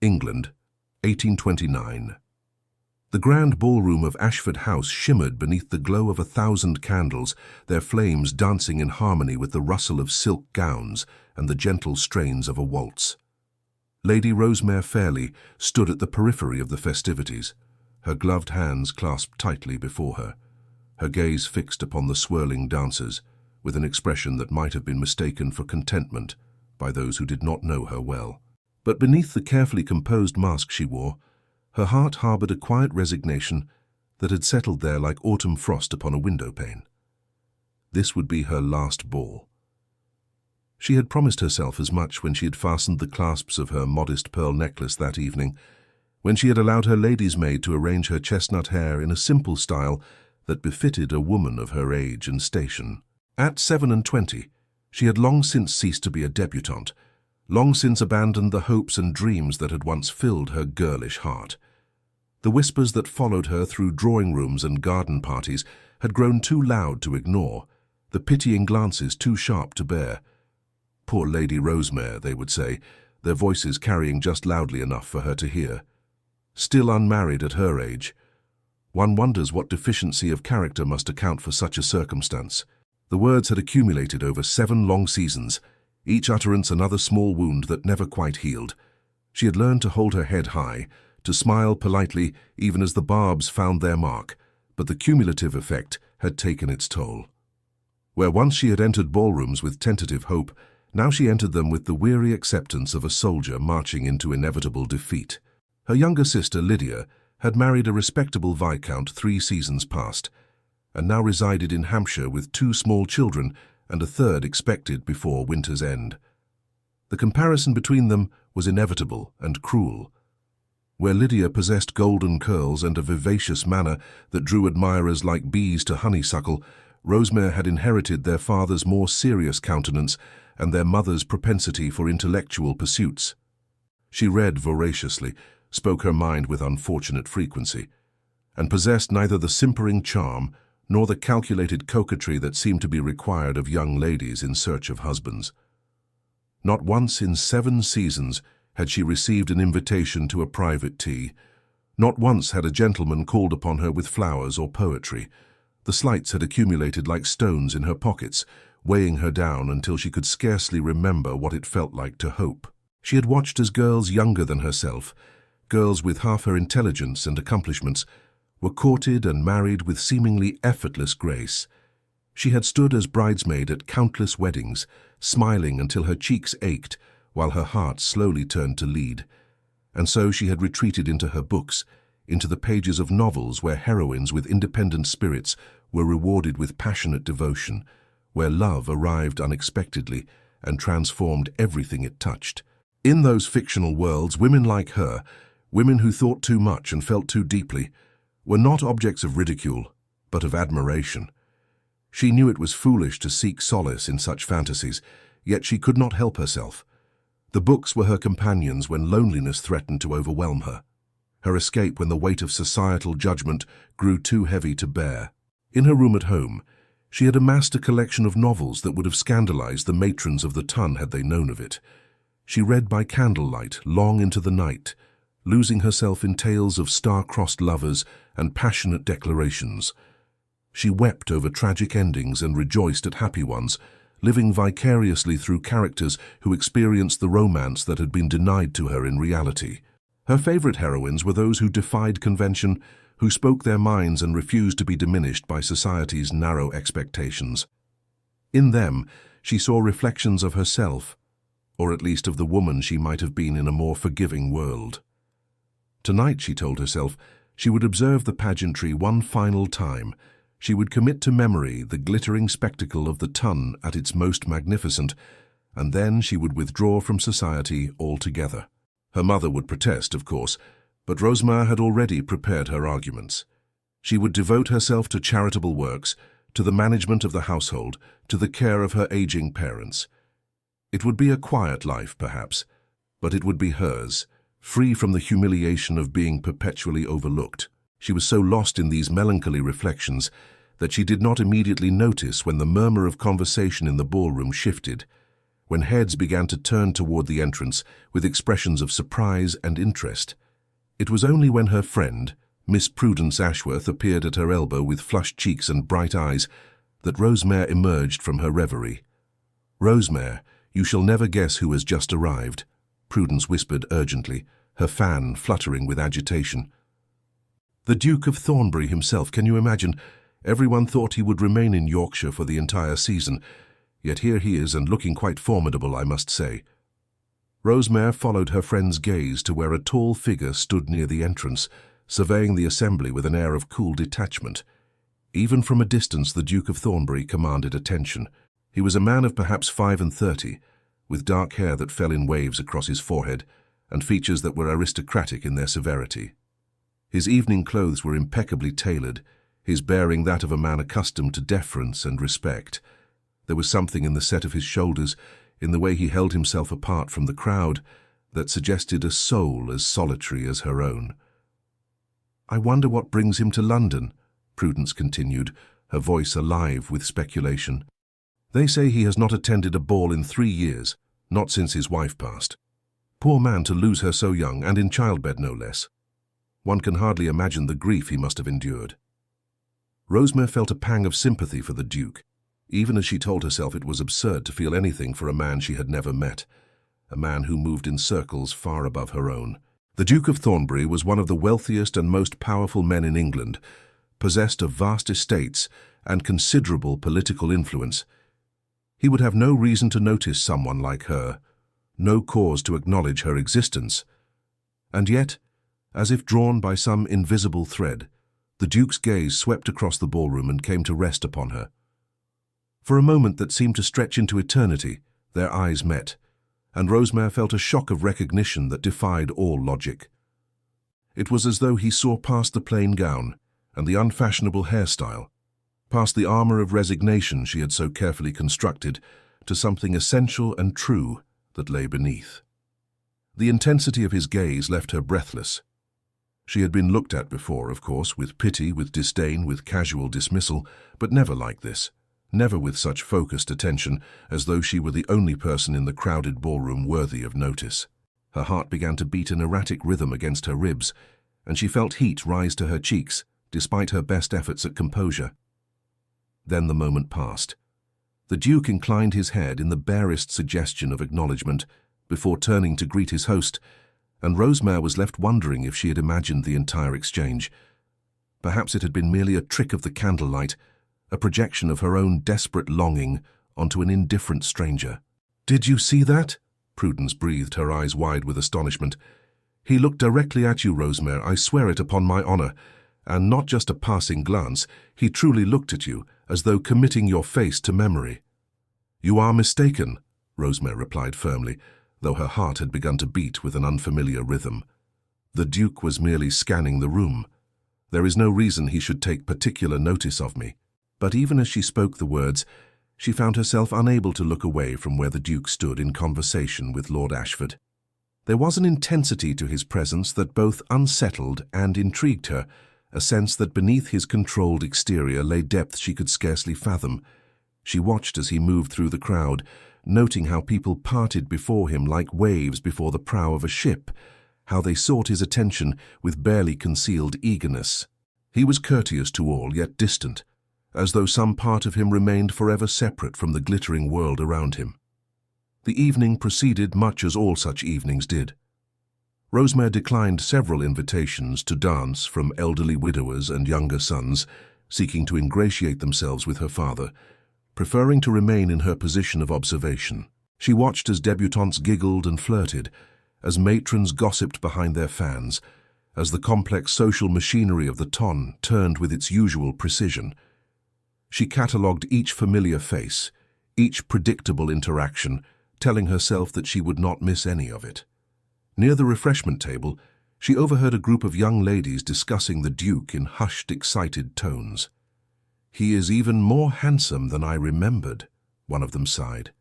England, 1829. The grand ballroom of Ashford House shimmered beneath the glow of 1,000 candles, their flames dancing in harmony with the rustle of silk gowns and the gentle strains of a waltz. Lady Rosemare Fairley stood at the periphery of the festivities, her gloved hands clasped tightly before her, her gaze fixed upon the swirling dancers, with an expression that might have been mistaken for contentment by those who did not know her well. But beneath the carefully composed mask she wore, her heart harbored a quiet resignation that had settled there like autumn frost upon a window pane. This would be her last ball. She had promised herself as much when she had fastened the clasps of her modest pearl necklace that evening, when she had allowed her lady's maid to arrange her chestnut hair in a simple style that befitted a woman of her age and station. At 27, she had long since ceased to be a debutante, long since abandoned the hopes and dreams that had once filled her girlish heart. The whispers that followed her through drawing rooms and garden parties had grown too loud to ignore, the pitying glances too sharp to bear. Poor Lady Rosemare, they would say, their voices carrying just loudly enough for her to hear. Still unmarried at her age, one wonders what deficiency of character must account for such a circumstance. The words had accumulated over 7 long seasons, each utterance another small wound that never quite healed. She had learned to hold her head high, to smile politely even as the barbs found their mark, but the cumulative effect had taken its toll. Where once she had entered ballrooms with tentative hope, now she entered them with the weary acceptance of a soldier marching into inevitable defeat. Her younger sister, Lydia, had married a respectable viscount 3 seasons past, and now resided in Hampshire with 2 small children and a third expected before winter's end. The comparison between them was inevitable and cruel. Where Lydia possessed golden curls and a vivacious manner that drew admirers like bees to honeysuckle, Rosemare had inherited their father's more serious countenance and their mother's propensity for intellectual pursuits. She read voraciously, spoke her mind with unfortunate frequency, and possessed neither the simpering charm nor the calculated coquetry that seemed to be required of young ladies in search of husbands. Not once in 7 seasons had she received an invitation to a private tea. Not once had a gentleman called upon her with flowers or poetry. The slights had accumulated like stones in her pockets, weighing her down until she could scarcely remember what it felt like to hope. She had watched as girls younger than herself, girls with half her intelligence and accomplishments, were courted and married with seemingly effortless grace. She had stood as bridesmaid at countless weddings, smiling until her cheeks ached, while her heart slowly turned to lead. And so she had retreated into her books, into the pages of novels where heroines with independent spirits were rewarded with passionate devotion, where love arrived unexpectedly and transformed everything it touched. In those fictional worlds, women like her, women who thought too much and felt too deeply, were not objects of ridicule, but of admiration. She knew it was foolish to seek solace in such fantasies, yet she could not help herself. The books were her companions when loneliness threatened to overwhelm her, her escape when the weight of societal judgment grew too heavy to bear. In her room at home, she had amassed a collection of novels that would have scandalized the matrons of the ton had they known of it. She read by candlelight long into the night, losing herself in tales of star-crossed lovers and passionate declarations. She wept over tragic endings and rejoiced at happy ones, living vicariously through characters who experienced the romance that had been denied to her in reality. Her favorite heroines were those who defied convention, who spoke their minds and refused to be diminished by society's narrow expectations. In them, she saw reflections of herself, or at least of the woman she might have been in a more forgiving world. Tonight, she told herself, she would observe the pageantry one final time. She would commit to memory the glittering spectacle of the ton at its most magnificent, and then she would withdraw from society altogether. Her mother would protest, of course, but Rosemare had already prepared her arguments. She would devote herself to charitable works, to the management of the household, to the care of her aging parents. It would be a quiet life, perhaps, but it would be hers, free from the humiliation of being perpetually overlooked. She was so lost in these melancholy reflections that she did not immediately notice when the murmur of conversation in the ballroom shifted, when heads began to turn toward the entrance with expressions of surprise and interest. It was only when her friend, Miss Prudence Ashworth, appeared at her elbow with flushed cheeks and bright eyes that Rosemare emerged from her reverie. "Rosemare, you shall never guess who has just arrived," Prudence whispered urgently, her fan fluttering with agitation. "The Duke of Thornbury himself, can you imagine? Everyone thought he would remain in Yorkshire for the entire season, yet here he is, and looking quite formidable, I must say." Rosemare followed her friend's gaze to where a tall figure stood near the entrance, surveying the assembly with an air of cool detachment. Even from a distance, the Duke of Thornbury commanded attention. He was a man of perhaps 35, with dark hair that fell in waves across his forehead, and features that were aristocratic in their severity. His evening clothes were impeccably tailored, his bearing that of a man accustomed to deference and respect. There was something in the set of his shoulders, in the way he held himself apart from the crowd, that suggested a soul as solitary as her own. "I wonder what brings him to London," Prudence continued, her voice alive with speculation. "They say he has not attended a ball in 3 years, not since his wife passed. Poor man, to lose her so young, and in childbed no less. One can hardly imagine the grief he must have endured." Rosemare felt a pang of sympathy for the Duke, even as she told herself it was absurd to feel anything for a man she had never met, a man who moved in circles far above her own. The Duke of Thornbury was one of the wealthiest and most powerful men in England, possessed of vast estates and considerable political influence. He would have no reason to notice someone like her, no cause to acknowledge her existence. And yet, as if drawn by some invisible thread, the Duke's gaze swept across the ballroom and came to rest upon her. For a moment that seemed to stretch into eternity, their eyes met, and Rosemare felt a shock of recognition that defied all logic. It was as though he saw past the plain gown and the unfashionable hairstyle, past the armor of resignation she had so carefully constructed, to something essential and true that lay beneath. The intensity of his gaze left her breathless. She had been looked at before, of course, with pity, with disdain, with casual dismissal, but never like this. Never with such focused attention, as though she were the only person in the crowded ballroom worthy of notice. Her heart began to beat an erratic rhythm against her ribs, and she felt heat rise to her cheeks, despite her best efforts at composure. Then the moment passed. The Duke inclined his head in the barest suggestion of acknowledgement, before turning to greet his host, and Rosemare was left wondering if she had imagined the entire exchange. Perhaps it had been merely a trick of the candlelight, a projection of her own desperate longing onto an indifferent stranger. "Did you see that?" Prudence breathed, her eyes wide with astonishment. "He looked directly at you, Rosemare, I swear it upon my honor. And not just a passing glance, he truly looked at you, as though committing your face to memory." "You are mistaken," Rosemare replied firmly, though her heart had begun to beat with an unfamiliar rhythm. "The Duke was merely scanning the room. There is no reason he should take particular notice of me." But even as she spoke the words, she found herself unable to look away from where the Duke stood in conversation with Lord Ashford. There was an intensity to his presence that both unsettled and intrigued her, a sense that beneath his controlled exterior lay depth she could scarcely fathom. She watched as he moved through the crowd, noting how people parted before him like waves before the prow of a ship, how they sought his attention with barely concealed eagerness. He was courteous to all, yet distant, as though some part of him remained forever separate from the glittering world around him. The evening proceeded much as all such evenings did. Rosemare declined several invitations to dance from elderly widowers and younger sons, seeking to ingratiate themselves with her father, preferring to remain in her position of observation. She watched as debutantes giggled and flirted, as matrons gossiped behind their fans, as the complex social machinery of the ton turned with its usual precision. She catalogued each familiar face, each predictable interaction, telling herself that she would not miss any of it. Near the refreshment table, she overheard a group of young ladies discussing the Duke in hushed, excited tones. "He is even more handsome than I remembered," one of them sighed.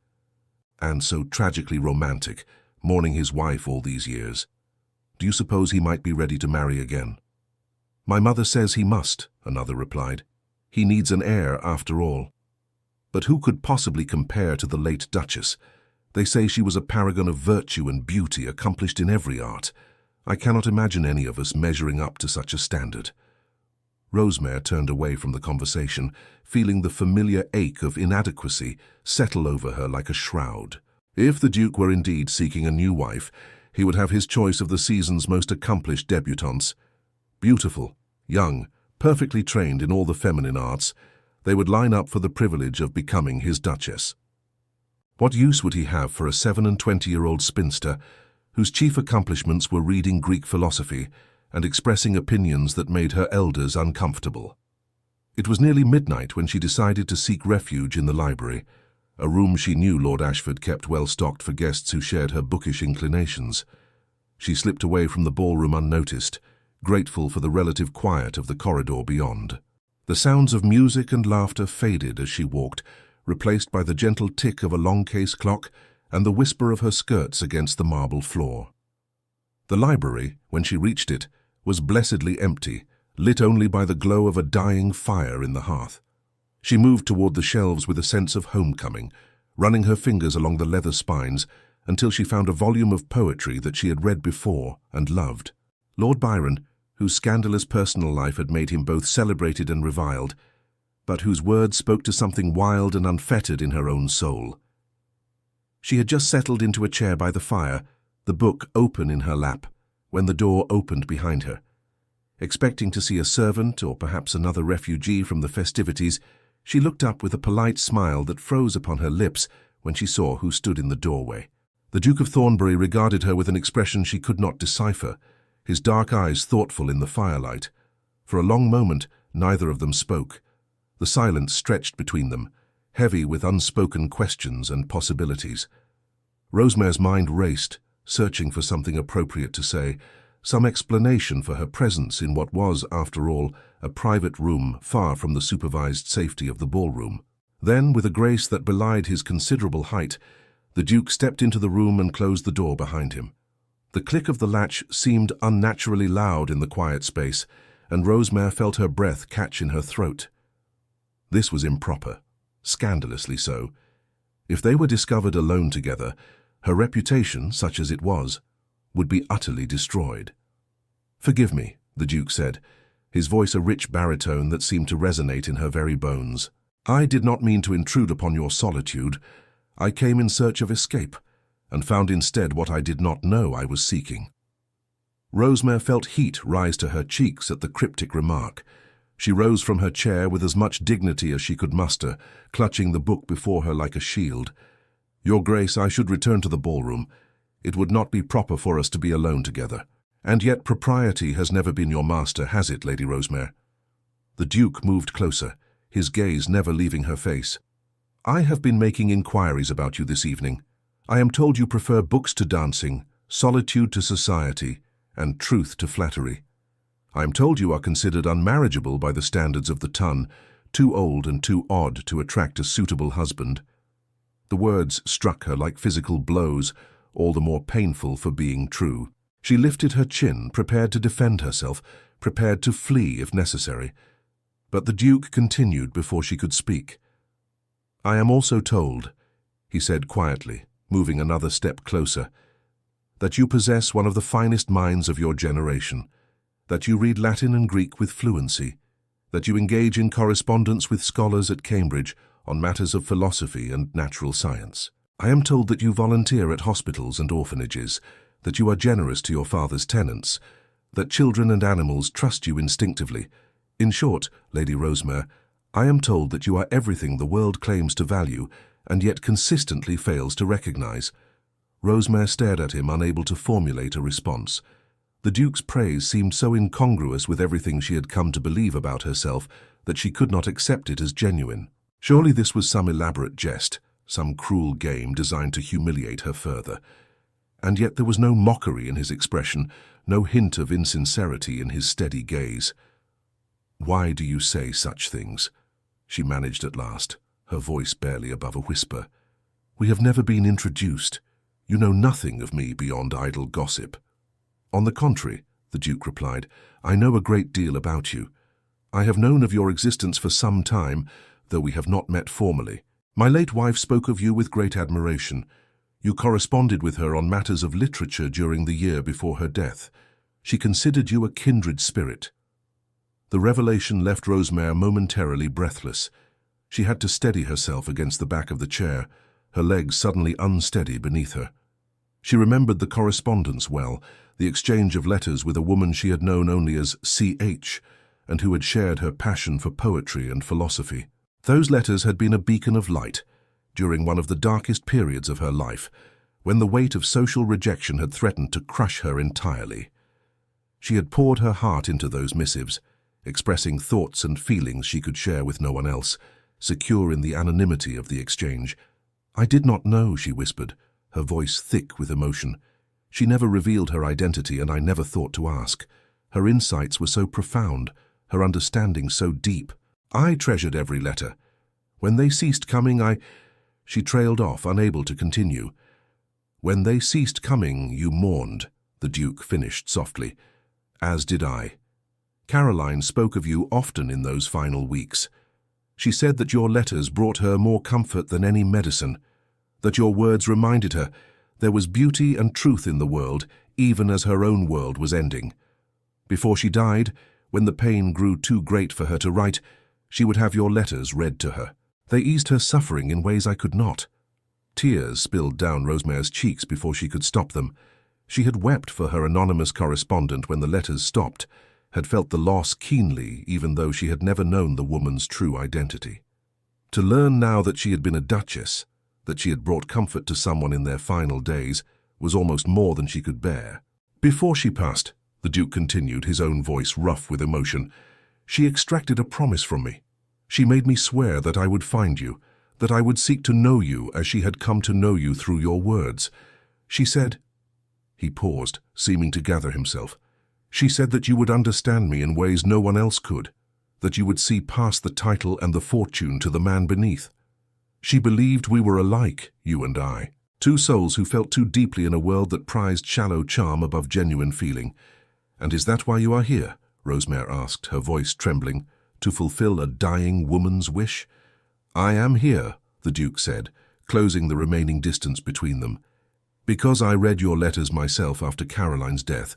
"And so tragically romantic, mourning his wife all these years. Do you suppose he might be ready to marry again?" "My mother says he must," another replied. "He needs an heir after all." But who could possibly compare to the late Duchess, They say she was a paragon of virtue and beauty, accomplished in every art. I cannot imagine any of us measuring up to such a standard." Rosemare turned away from the conversation, feeling the familiar ache of inadequacy settle over her like a shroud. If the Duke were indeed seeking a new wife, he would have his choice of the season's most accomplished debutantes. Beautiful, young, perfectly trained in all the feminine arts, they would line up for the privilege of becoming his duchess. What use would he have for a 27-year-old spinster whose chief accomplishments were reading Greek philosophy and expressing opinions that made her elders uncomfortable? It was nearly midnight when she decided to seek refuge in the library, a room she knew Lord Ashford kept well stocked for guests who shared her bookish inclinations. She slipped away from the ballroom unnoticed, grateful for the relative quiet of the corridor beyond. The sounds of music and laughter faded as she walked, replaced by the gentle tick of a long-case clock and the whisper of her skirts against the marble floor. The library, when she reached it, was blessedly empty, lit only by the glow of a dying fire in the hearth. She moved toward the shelves with a sense of homecoming, running her fingers along the leather spines until she found a volume of poetry that she had read before and loved. Lord Byron, whose scandalous personal life had made him both celebrated and reviled, but whose words spoke to something wild and unfettered in her own soul. She had just settled into a chair by the fire, the book open in her lap, when the door opened behind her. Expecting to see a servant or perhaps another refugee from the festivities, she looked up with a polite smile that froze upon her lips when she saw who stood in the doorway. The Duke of Thornbury regarded her with an expression she could not decipher, his dark eyes thoughtful in the firelight. For a long moment, neither of them spoke. The silence stretched between them, heavy with unspoken questions and possibilities. Rosemare's mind raced, searching for something appropriate to say, some explanation for her presence in what was, after all, a private room far from the supervised safety of the ballroom. Then, with a grace that belied his considerable height, the Duke stepped into the room and closed the door behind him. The click of the latch seemed unnaturally loud in the quiet space, and Rosemare felt her breath catch in her throat. This was improper, scandalously so. If they were discovered alone together, her reputation, such as it was, would be utterly destroyed. "Forgive me," the Duke said, his voice a rich baritone that seemed to resonate in her very bones. "I did not mean to intrude upon your solitude. I came in search of escape, and found instead what I did not know I was seeking." Rosemare felt heat rise to her cheeks at the cryptic remark. She rose from her chair with as much dignity as she could muster, clutching the book before her like a shield. "Your Grace, I should return to the ballroom. It would not be proper for us to be alone together. And yet propriety has never been your master, has it, Lady Rosemare?" The Duke moved closer, his gaze never leaving her face. "I have been making inquiries about you this evening. I am told you prefer books to dancing, solitude to society, and truth to flattery. I am told you are considered unmarriageable by the standards of the ton, too old and too odd to attract a suitable husband." The words struck her like physical blows, all the more painful for being true. She lifted her chin, prepared to defend herself, prepared to flee if necessary. But the Duke continued before she could speak. "I am also told," he said quietly, moving another step closer, "that you possess one of the finest minds of your generation, that you read Latin and Greek with fluency, that you engage in correspondence with scholars at Cambridge on matters of philosophy and natural science. I am told that you volunteer at hospitals and orphanages, that you are generous to your father's tenants, that children and animals trust you instinctively. In short, Lady Rosemare, I am told that you are everything the world claims to value and yet consistently fails to recognize." Rosemare stared at him, unable to formulate a response. The Duke's praise seemed so incongruous with everything she had come to believe about herself that she could not accept it as genuine. Surely this was some elaborate jest, some cruel game designed to humiliate her further. And yet there was no mockery in his expression, no hint of insincerity in his steady gaze. "Why do you say such things?" she managed at last, her voice barely above a whisper. "We have never been introduced. You know nothing of me beyond idle gossip." "On the contrary," the Duke replied, "I know a great deal about you. I have known of your existence for some time, though we have not met formally. My late wife spoke of you with great admiration. You corresponded with her on matters of literature during the year before her death. She considered you a kindred spirit." The revelation left Rosemare momentarily breathless. She had to steady herself against the back of the chair, her legs suddenly unsteady beneath her. She remembered the correspondence well, the exchange of letters with a woman she had known only as C.H., and who had shared her passion for poetry and philosophy. Those letters had been a beacon of light during one of the darkest periods of her life, when the weight of social rejection had threatened to crush her entirely. She had poured her heart into those missives, expressing thoughts and feelings she could share with no one else, secure in the anonymity of the exchange. "I did not know," she whispered, her voice thick with emotion. She never revealed her identity, and I never thought to ask. Her insights were so profound, her understanding so deep. I treasured every letter. When they ceased coming, She trailed off, unable to continue. "When they ceased coming, you mourned," the Duke finished softly. "As did I. Caroline spoke of you often in those final weeks. She said that your letters brought her more comfort than any medicine, that your words reminded her there was beauty and truth in the world, even as her own world was ending. Before she died, when the pain grew too great for her to write, she would have your letters read to her. They eased her suffering in ways I could not." Tears spilled down Rosemare's cheeks before she could stop them. She had wept for her anonymous correspondent when the letters stopped, had felt the loss keenly even though she had never known the woman's true identity. To learn now that she had been a duchess, that she had brought comfort to someone in their final days, was almost more than she could bear. "Before she passed," the Duke continued, his own voice rough with emotion, "she extracted a promise from me. She made me swear that I would find you, that I would seek to know you as she had come to know you through your words. She said—" He paused, seeming to gather himself. "She said that you would understand me in ways no one else could, that you would see past the title and the fortune to the man beneath. She believed we were alike, you and I, two souls who felt too deeply in a world that prized shallow charm above genuine feeling. And is that why you are here?" Rosemare asked, her voice trembling. "To fulfill a dying woman's wish?" "I am here," the Duke said, closing the remaining distance between them. "Because I read your letters myself after Caroline's death.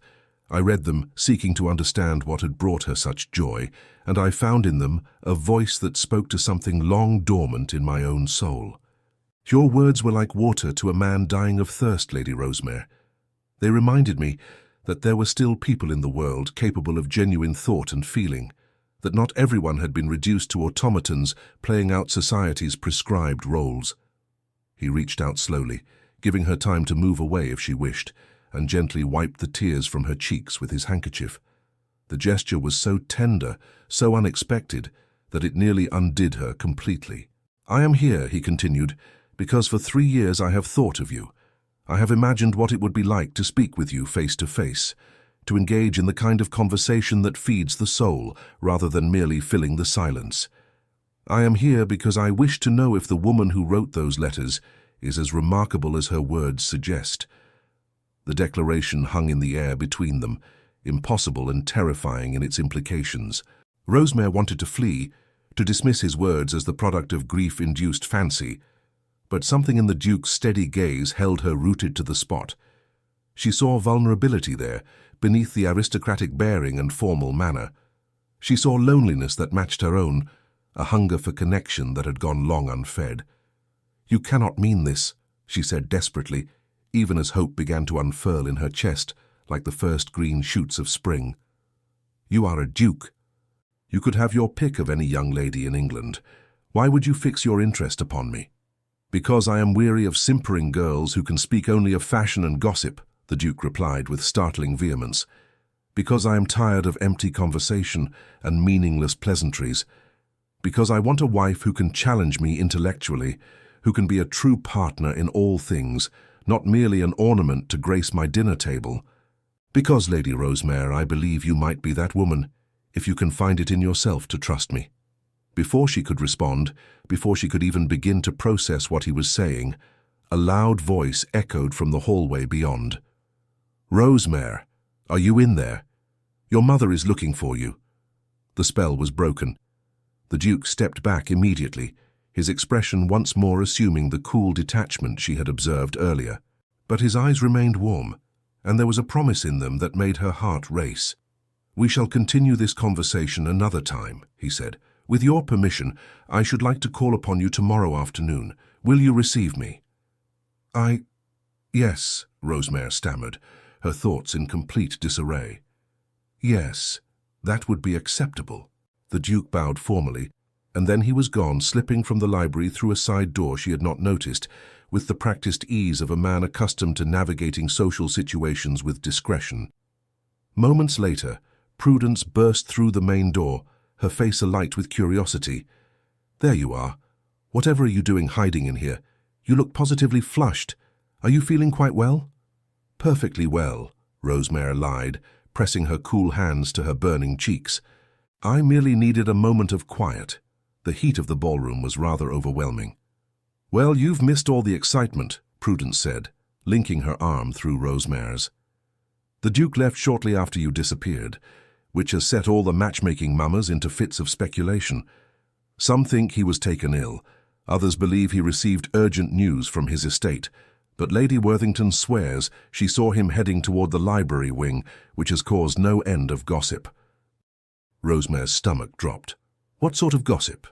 I read them seeking to understand what had brought her such joy, and I found in them a voice that spoke to something long dormant in my own soul. Your words were like water to a man dying of thirst, Lady Rosemare. They reminded me that there were still people in the world capable of genuine thought and feeling, that not everyone had been reduced to automatons playing out society's prescribed roles." He reached out slowly, giving her time to move away if she wished, and gently wiped the tears from her cheeks with his handkerchief. The gesture was so tender, so unexpected, that it nearly undid her completely. "I am here," he continued, "because for 3 years I have thought of you. I have imagined what it would be like to speak with you face to face, to engage in the kind of conversation that feeds the soul rather than merely filling the silence. I am here because I wish to know if the woman who wrote those letters is as remarkable as her words suggest." The declaration hung in the air between them, impossible and terrifying in its implications. Rosemare wanted to flee, to dismiss his words as the product of grief-induced fancy, but something in the Duke's steady gaze held her rooted to the spot. She saw vulnerability there, beneath the aristocratic bearing and formal manner. She saw loneliness that matched her own, a hunger for connection that had gone long unfed. "You cannot mean this," she said desperately, even as hope began to unfurl in her chest like the first green shoots of spring. "You are a duke. You could have your pick of any young lady in England. Why would you fix your interest upon me?" "Because I am weary of simpering girls who can speak only of fashion and gossip," the Duke replied with startling vehemence. "Because I am tired of empty conversation and meaningless pleasantries. Because I want a wife who can challenge me intellectually, who can be a true partner in all things, not merely an ornament to grace my dinner table. Because, Lady Rosemare, I believe you might be that woman, if you can find it in yourself to trust me." Before she could respond, before she could even begin to process what he was saying, a loud voice echoed from the hallway beyond. "Rosemare, are you in there? Your mother is looking for you." The spell was broken. The Duke stepped back immediately, his expression once more assuming the cool detachment she had observed earlier. But his eyes remained warm, and there was a promise in them that made her heart race. "We shall continue this conversation another time," he said. "With your permission, I should like to call upon you tomorrow afternoon. Will you receive me?" Yes," Rosemare stammered, her thoughts in complete disarray. "Yes, that would be acceptable." The Duke bowed formally, and then he was gone, slipping from the library through a side door she had not noticed, with the practiced ease of a man accustomed to navigating social situations with discretion. Moments later, Prudence burst through the main door, her face alight with curiosity. "There you are. Whatever are you doing hiding in here? You look positively flushed. Are you feeling quite well?" "Perfectly well," Rosemare lied, pressing her cool hands to her burning cheeks. "I merely needed a moment of quiet. The heat of the ballroom was rather overwhelming." "Well, you've missed all the excitement," Prudence said, linking her arm through Rosemare's. "The Duke left shortly after you disappeared, which has set all the matchmaking mamas into fits of speculation. Some think he was taken ill, others believe he received urgent news from his estate, but Lady Worthington swears she saw him heading toward the library wing, which has caused no end of gossip." Rosemare's stomach dropped. "What sort of gossip?"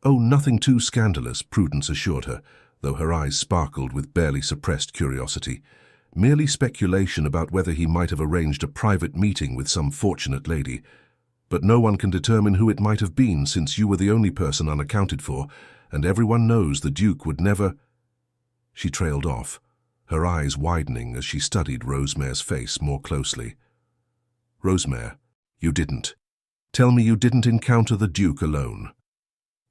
"Oh, nothing too scandalous," Prudence assured her, though her eyes sparkled with barely suppressed curiosity. "Merely speculation about whether he might have arranged a private meeting with some fortunate lady. But no one can determine who it might have been, since you were the only person unaccounted for, and everyone knows the Duke would never—" She trailed off, her eyes widening as she studied Rosemare's face more closely. "Rosemare, you didn't. Tell me you didn't encounter the Duke alone."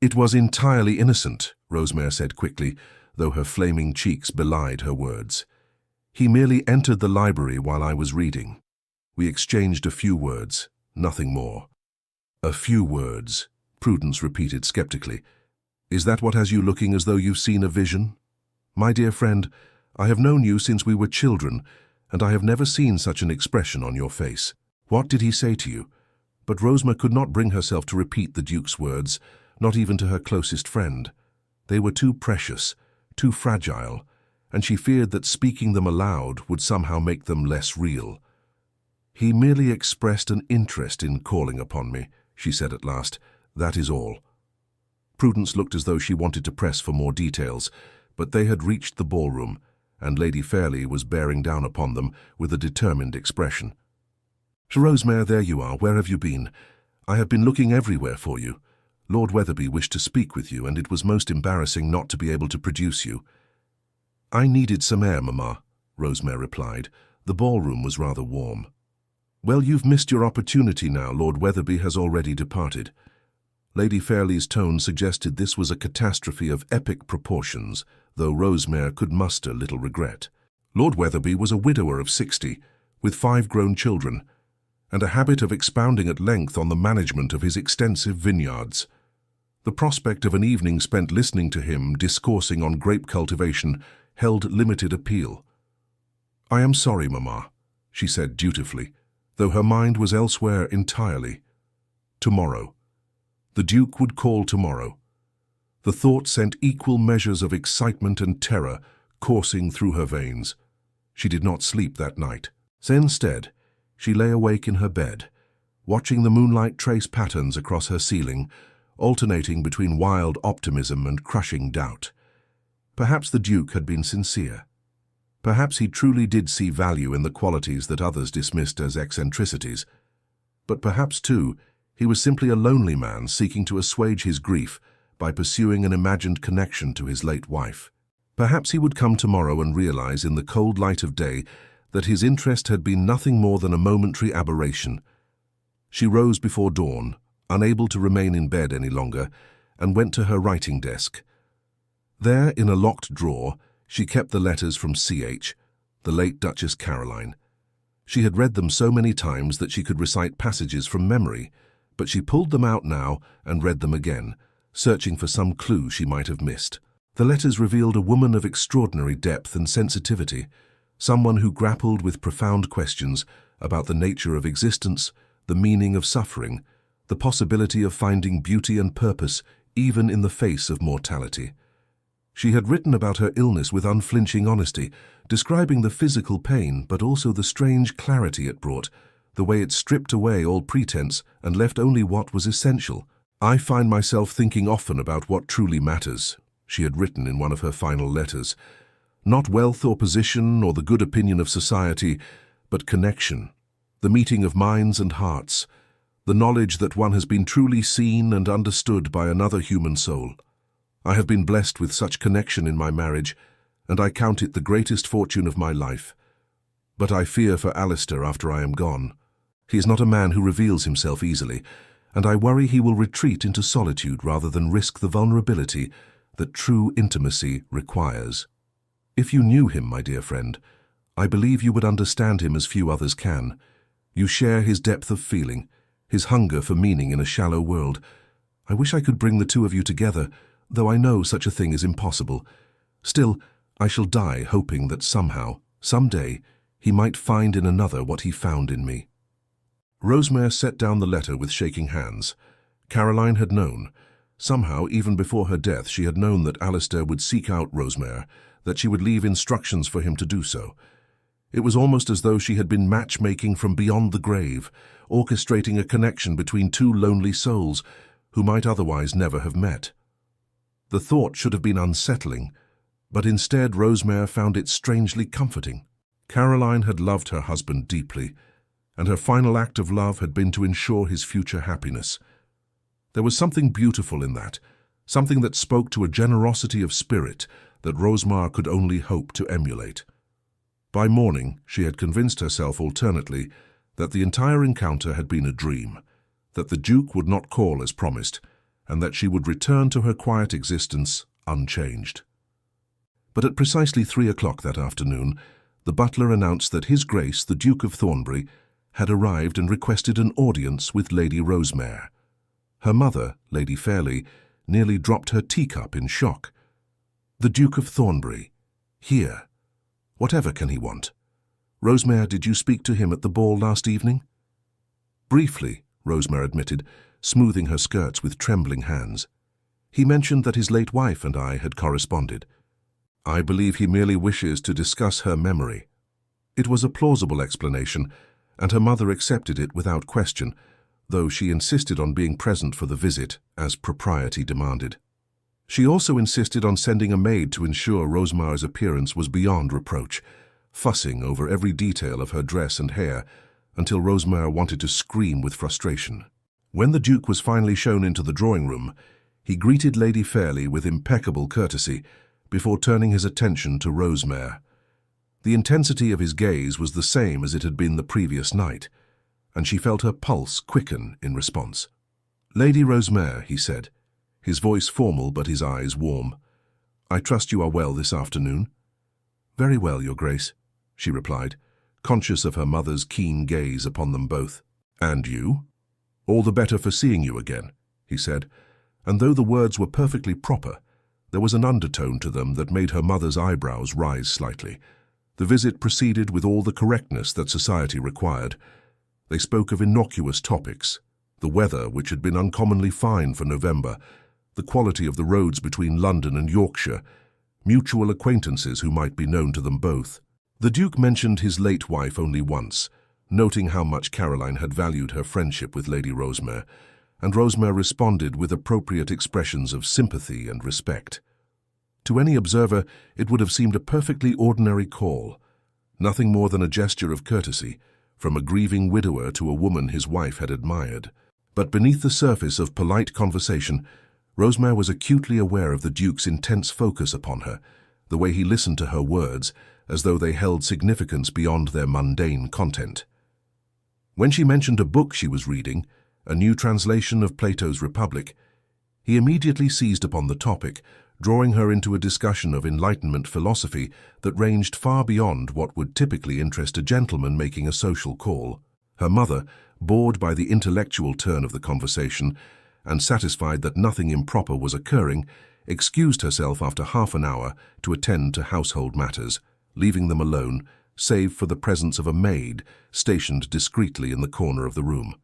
"It was entirely innocent," Rosemare said quickly, though her flaming cheeks belied her words. "He merely entered the library while I was reading. We exchanged a few words, nothing more." "A few words," Prudence repeated skeptically. "Is that what has you looking as though you've seen a vision? My dear friend, I have known you since we were children, and I have never seen such an expression on your face. What did he say to you?" But Rosemare could not bring herself to repeat the Duke's words, not even to her closest friend. They were too precious, too fragile, and she feared that speaking them aloud would somehow make them less real. "He merely expressed an interest in calling upon me," she said at last. "That is all." Prudence looked as though she wanted to press for more details, but they had reached the ballroom, and Lady Fairley was bearing down upon them with a determined expression. "Rosemare, there you are. Where have you been? I have been looking everywhere for you. Lord Wetherby wished to speak with you, and it was most embarrassing not to be able to produce you." "I needed some air, Mamma," Rosemare replied. The ballroom was rather warm. "Well, you've missed your opportunity now. Lord Wetherby has already departed." Lady Fairley's tone suggested this was a catastrophe of epic proportions, though Rosemare could muster little regret. Lord Wetherby was a widower of 60, with 5 grown children, and a habit of expounding at length on the management of his extensive vineyards. The prospect of an evening spent listening to him discoursing on grape cultivation held limited appeal. "I am sorry, Mamma," she said dutifully, though her mind was elsewhere entirely. Tomorrow. The Duke would call tomorrow. The thought sent equal measures of excitement and terror coursing through her veins. She did not sleep that night. Instead, she lay awake in her bed, watching the moonlight trace patterns across her ceiling, alternating between wild optimism and crushing doubt. Perhaps the Duke had been sincere. Perhaps he truly did see value in the qualities that others dismissed as eccentricities. But perhaps, too, he was simply a lonely man seeking to assuage his grief by pursuing an imagined connection to his late wife. Perhaps he would come tomorrow and realize in the cold light of day that his interest had been nothing more than a momentary aberration. She rose before dawn, unable to remain in bed any longer, and went to her writing desk. There, in a locked drawer, she kept the letters from C.H., the late Duchess Caroline. She had read them so many times that she could recite passages from memory, but she pulled them out now and read them again, searching for some clue she might have missed. The letters revealed a woman of extraordinary depth and sensitivity, someone who grappled with profound questions about the nature of existence, the meaning of suffering, the possibility of finding beauty and purpose even in the face of mortality. She had written about her illness with unflinching honesty, describing the physical pain but also the strange clarity it brought, the way it stripped away all pretense and left only what was essential. "I find myself thinking often about what truly matters," she had written in one of her final letters. "Not wealth or position or the good opinion of society, but connection, the meeting of minds and hearts, the knowledge that one has been truly seen and understood by another human soul. I have been blessed with such connection in my marriage, and I count it the greatest fortune of my life. But I fear for Alistair after I am gone. He is not a man who reveals himself easily, and I worry he will retreat into solitude rather than risk the vulnerability that true intimacy requires. If you knew him, my dear friend, I believe you would understand him as few others can. You share his depth of feeling, his hunger for meaning in a shallow world. I wish I could bring the two of you together, though I know such a thing is impossible. Still, I shall die hoping that somehow, someday, he might find in another what he found in me." Rosemare set down the letter with shaking hands. Caroline had known. Somehow, even before her death, she had known that Alistair would seek out Rosemare, that she would leave instructions for him to do so. It was almost as though she had been matchmaking from beyond the grave, orchestrating a connection between two lonely souls who might otherwise never have met. The thought should have been unsettling, but instead Rosemare found it strangely comforting. Caroline had loved her husband deeply, and her final act of love had been to ensure his future happiness. There was something beautiful in that, something that spoke to a generosity of spirit that Rosemare could only hope to emulate. By morning, she had convinced herself alternately that the entire encounter had been a dream, that the Duke would not call as promised, and that she would return to her quiet existence unchanged. But at precisely 3 o'clock that afternoon, the butler announced that His Grace, the Duke of Thornbury, had arrived and requested an audience with Lady Rosemare. Her mother, Lady Fairley, nearly dropped her teacup in shock. "The Duke of Thornbury, here. Whatever can he want? Rosemare, did you speak to him at the ball last evening?" "Briefly," Rosemare admitted, smoothing her skirts with trembling hands. "He mentioned that his late wife and I had corresponded. I believe he merely wishes to discuss her memory." It was a plausible explanation, and her mother accepted it without question, though she insisted on being present for the visit, as propriety demanded. She also insisted on sending a maid to ensure Rosemare's appearance was beyond reproach, fussing over every detail of her dress and hair, until Rosemare wanted to scream with frustration. When the Duke was finally shown into the drawing room, he greeted Lady Fairley with impeccable courtesy, before turning his attention to Rosemare. The intensity of his gaze was the same as it had been the previous night, and she felt her pulse quicken in response. "Lady Rosemare," he said, his voice formal but his eyes warm, "I trust you are well this afternoon?" "Very well, Your Grace," she replied, conscious of her mother's keen gaze upon them both. "And you?" "All the better for seeing you again," he said, and though the words were perfectly proper, there was an undertone to them that made her mother's eyebrows rise slightly. The visit proceeded with all the correctness that society required. They spoke of innocuous topics, the weather, which had been uncommonly fine for November, the quality of the roads between London and Yorkshire, mutual acquaintances who might be known to them both. The Duke mentioned his late wife only once, noting how much Caroline had valued her friendship with Lady Rosemare, and Rosemare responded with appropriate expressions of sympathy and respect. To any observer, it would have seemed a perfectly ordinary call, nothing more than a gesture of courtesy, from a grieving widower to a woman his wife had admired. But beneath the surface of polite conversation, Rosemare was acutely aware of the Duke's intense focus upon her, the way he listened to her words, as though they held significance beyond their mundane content. When she mentioned a book she was reading, a new translation of Plato's Republic, he immediately seized upon the topic, drawing her into a discussion of Enlightenment philosophy that ranged far beyond what would typically interest a gentleman making a social call. Her mother, bored by the intellectual turn of the conversation and satisfied that nothing improper was occurring, excused herself after half an hour to attend to household matters, leaving them alone, save for the presence of a maid stationed discreetly in the corner of the room.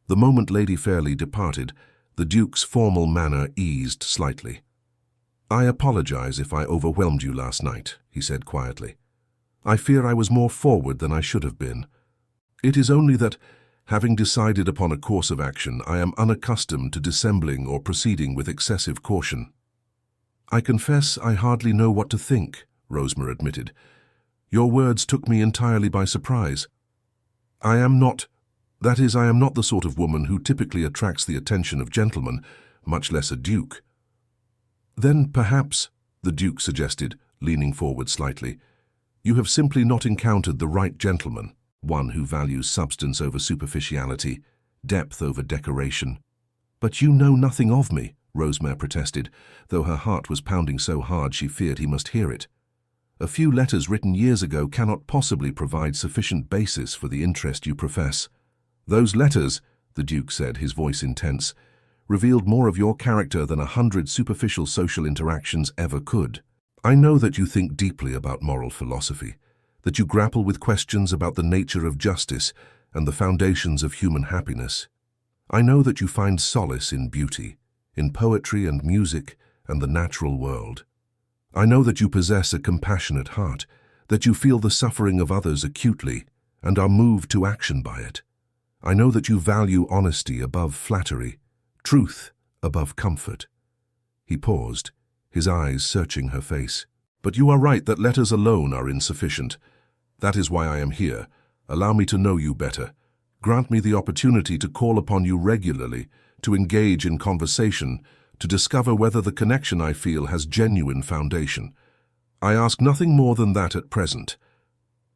The moment Lady Fairley departed, The Duke's formal manner eased slightly. "I apologize if I overwhelmed you last night," he said quietly. "I fear I was more forward than I should have been. It is only that, having decided upon a course of action, I am unaccustomed to dissembling or proceeding with excessive caution." "I confess I hardly know what to think," Rosemare admitted. "Your words took me entirely by surprise. I am not the sort of woman who typically attracts the attention of gentlemen, much less a duke." "Then perhaps," the Duke suggested, leaning forward slightly, "you have simply not encountered the right gentleman, one who values substance over superficiality, depth over decoration." "But you know nothing of me," Rosemare protested, though her heart was pounding so hard she feared he must hear it. "A few letters written years ago cannot possibly provide sufficient basis for the interest you profess." "Those letters," the Duke said, his voice intense, "revealed more of your character than 100 superficial social interactions ever could. I know that you think deeply about moral philosophy, that you grapple with questions about the nature of justice and the foundations of human happiness. I know that you find solace in beauty, in poetry and music and the natural world. I know that you possess a compassionate heart, that you feel the suffering of others acutely and are moved to action by it. I know that you value honesty above flattery, truth above comfort." He paused, his eyes searching her face. "But you are right that letters alone are insufficient. That is why I am here. Allow me to know you better. Grant me the opportunity to call upon you regularly, to engage in conversation, to discover whether the connection I feel has genuine foundation. I ask nothing more than that at present."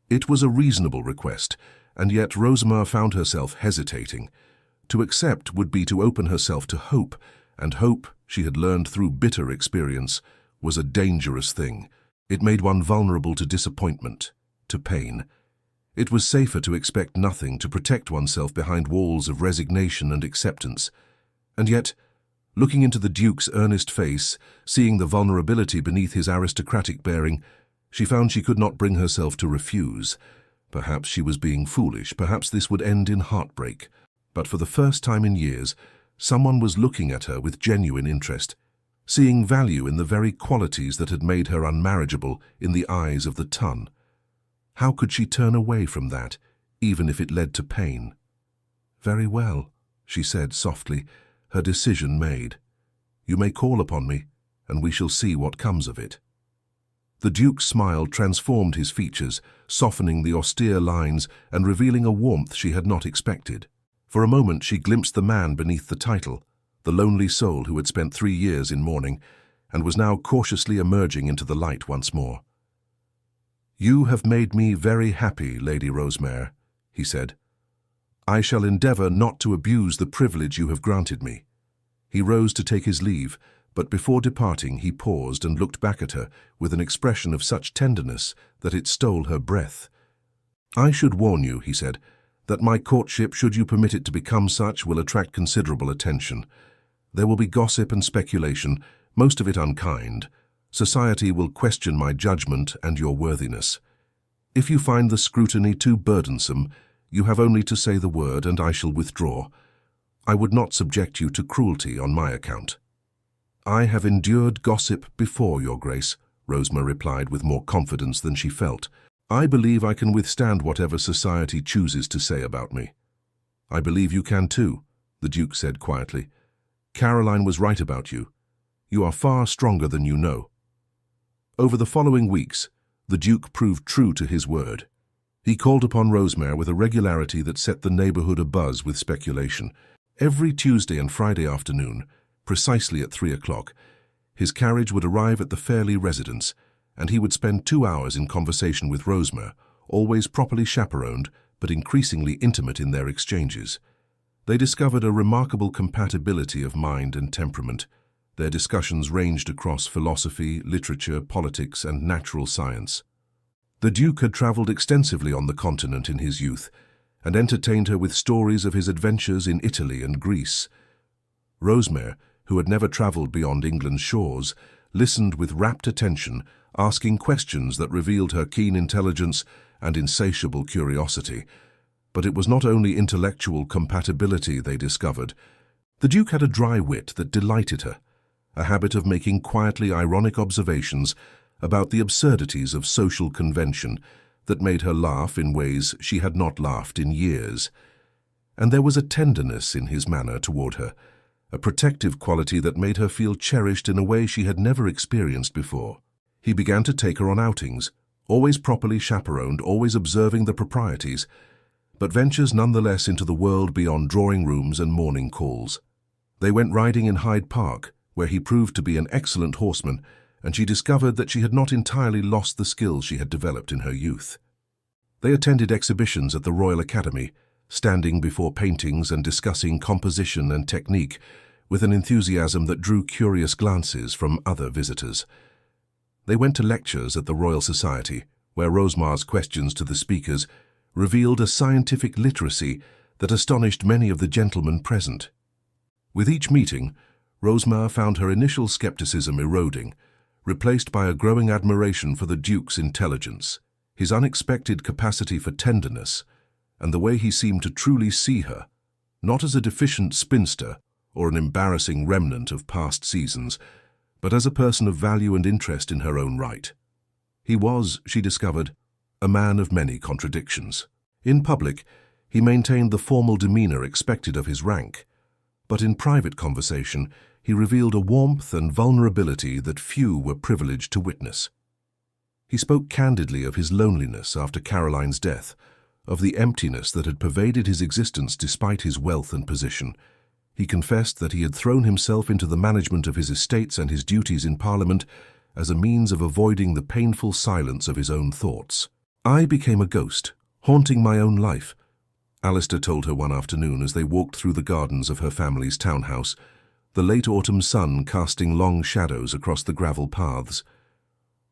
It was a reasonable request, and yet Rosemare found herself hesitating. To accept would be to open herself to hope, and hope, she had learned through bitter experience, was a dangerous thing. It made one vulnerable to disappointment, to pain. It was safer to expect nothing, to protect oneself behind walls of resignation and acceptance. And yet, looking into the Duke's earnest face, seeing the vulnerability beneath his aristocratic bearing, she found she could not bring herself to refuse. Perhaps she was being foolish, perhaps this would end in heartbreak. But for the first time in years, someone was looking at her with genuine interest, seeing value in the very qualities that had made her unmarriageable in the eyes of the ton. How could she turn away from that, even if it led to pain? "Very well," she said softly, her decision made. "You may call upon me, and we shall see what comes of it." The Duke's smile transformed his features, softening the austere lines and revealing a warmth she had not expected. For a moment she glimpsed the man beneath the title, the lonely soul who had spent 3 years in mourning, and was now cautiously emerging into the light once more. "You have made me very happy, Lady Rosemare," he said. "I shall endeavour not to abuse the privilege you have granted me." He rose to take his leave, but before departing he paused and looked back at her with an expression of such tenderness that it stole her breath. "I should warn you," he said, "that my courtship, should you permit it to become such, will attract considerable attention. There will be gossip and speculation, most of it unkind. Society will question my judgment and your worthiness. If you find the scrutiny too burdensome, you have only to say the word and I shall withdraw. I would not subject you to cruelty on my account." "I have endured gossip before, Your Grace," Rosemare replied with more confidence than she felt. "I believe I can withstand whatever society chooses to say about me." "I believe you can too," the Duke said quietly. "Caroline was right about you. You are far stronger than you know." Over the following weeks, the Duke proved true to his word. He called upon Rosemare with a regularity that set the neighbourhood abuzz with speculation. Every Tuesday and Friday afternoon, precisely at 3 o'clock, his carriage would arrive at the Fairley residence, and he would spend 2 hours in conversation with Rosemare, always properly chaperoned, but increasingly intimate in their exchanges. They discovered a remarkable compatibility of mind and temperament. Their discussions ranged across philosophy, literature, politics, and natural science. The Duke had travelled extensively on the continent in his youth, and entertained her with stories of his adventures in Italy and Greece. Rosemare, who had never travelled beyond England's shores, listened with rapt attention, asking questions that revealed her keen intelligence and insatiable curiosity. But it was not only intellectual compatibility they discovered. The Duke had a dry wit that delighted her, a habit of making quietly ironic observations about the absurdities of social convention that made her laugh in ways she had not laughed in years. And there was a tenderness in his manner toward her, a protective quality that made her feel cherished in a way she had never experienced before. He began to take her on outings, always properly chaperoned, always observing the proprieties, but ventures nonetheless into the world beyond drawing rooms and morning calls. They went riding in Hyde Park, where he proved to be an excellent horseman, and she discovered that she had not entirely lost the skills she had developed in her youth. They attended exhibitions at the Royal Academy, standing before paintings and discussing composition and technique with an enthusiasm that drew curious glances from other visitors. They went to lectures at the Royal Society, where Rosemare's questions to the speakers revealed a scientific literacy that astonished many of the gentlemen present. With each meeting, Rosemare found her initial skepticism eroding, replaced by a growing admiration for the Duke's intelligence, his unexpected capacity for tenderness, and the way he seemed to truly see her, not as a deficient spinster or an embarrassing remnant of past seasons, but as a person of value and interest in her own right. He was, she discovered, a man of many contradictions. In public, he maintained the formal demeanor expected of his rank, but in private conversation, he revealed a warmth and vulnerability that few were privileged to witness. He spoke candidly of his loneliness after Caroline's death, of the emptiness that had pervaded his existence despite his wealth and position. He confessed that he had thrown himself into the management of his estates and his duties in Parliament as a means of avoiding the painful silence of his own thoughts. "I became a ghost, haunting my own life," Alistair told her one afternoon as they walked through the gardens of her family's townhouse, the late autumn sun casting long shadows across the gravel paths.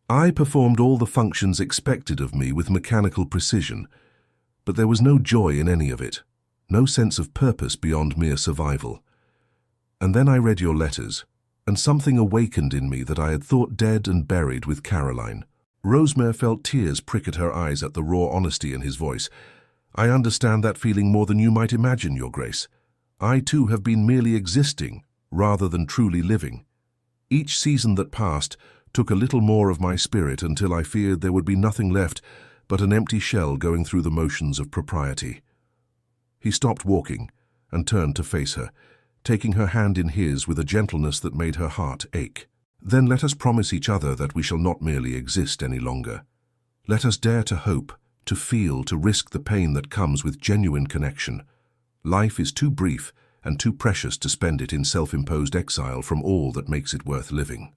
"I performed all the functions expected of me with mechanical precision, but there was no joy in any of it, no sense of purpose beyond mere survival. And then I read your letters, and something awakened in me that I had thought dead and buried with Caroline." Rosemare felt tears prick at her eyes at the raw honesty in his voice. "I understand that feeling more than you might imagine, Your Grace. I too have been merely existing, rather than truly living. Each season that passed took a little more of my spirit until I feared there would be nothing left but an empty shell going through the motions of propriety." He stopped walking and turned to face her, taking her hand in his with a gentleness that made her heart ache. "Then let us promise each other that we shall not merely exist any longer. Let us dare to hope, to feel, to risk the pain that comes with genuine connection. Life is too brief and too precious to spend it in self-imposed exile from all that makes it worth living."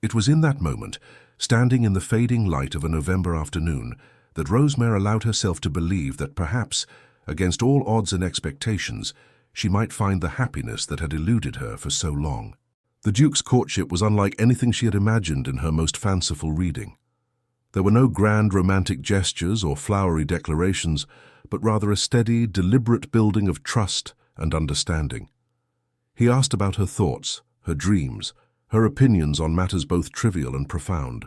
It was in that moment, standing in the fading light of a November afternoon, that Rosemare allowed herself to believe that perhaps, against all odds and expectations, she might find the happiness that had eluded her for so long. The Duke's courtship was unlike anything she had imagined in her most fanciful reading. There were no grand romantic gestures or flowery declarations, but rather a steady, deliberate building of trust and understanding. He asked about her thoughts, her dreams, her opinions on matters both trivial and profound.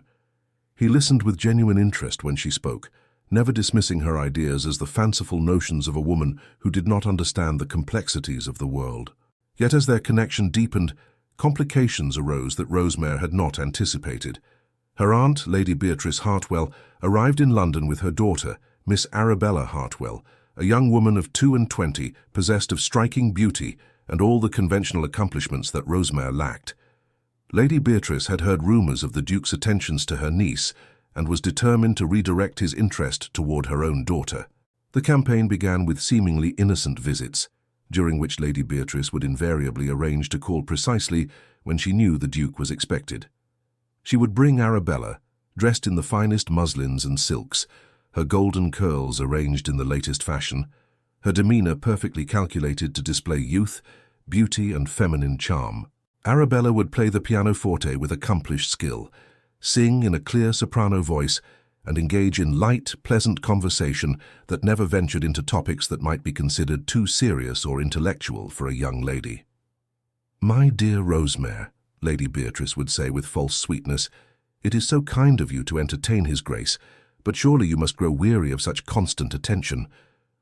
He listened with genuine interest when she spoke, never dismissing her ideas as the fanciful notions of a woman who did not understand the complexities of the world. Yet as their connection deepened, complications arose that Rosemare had not anticipated. Her aunt, Lady Beatrice Hartwell, arrived in London with her daughter, Miss Arabella Hartwell, a young woman of 22, possessed of striking beauty and all the conventional accomplishments that Rosemare lacked. Lady Beatrice had heard rumours of the Duke's attentions to her niece and was determined to redirect his interest toward her own daughter. The campaign began with seemingly innocent visits, during which Lady Beatrice would invariably arrange to call precisely when she knew the Duke was expected. She would bring Arabella, dressed in the finest muslins and silks, her golden curls arranged in the latest fashion, her demeanour perfectly calculated to display youth, beauty and feminine charm. Arabella would play the pianoforte with accomplished skill, sing in a clear soprano voice, and engage in light, pleasant conversation that never ventured into topics that might be considered too serious or intellectual for a young lady. "My dear Rosemare," Lady Beatrice would say with false sweetness, "it is so kind of you to entertain His Grace, but surely you must grow weary of such constant attention.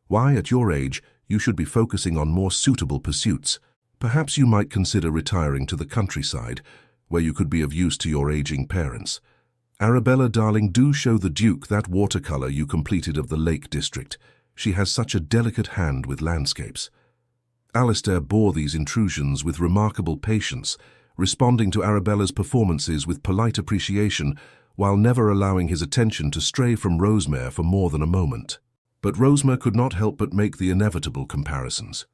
Why, at your age, you should be focusing on more suitable pursuits. Perhaps you might consider retiring to the countryside, where you could be of use to your aging parents. Arabella, darling, do show the Duke that watercolor you completed of the Lake District. She has such a delicate hand with landscapes." Alistair bore these intrusions with remarkable patience, responding to Arabella's performances with polite appreciation, while never allowing his attention to stray from Rosemare for more than a moment. But Rosemare could not help but make the inevitable comparisons.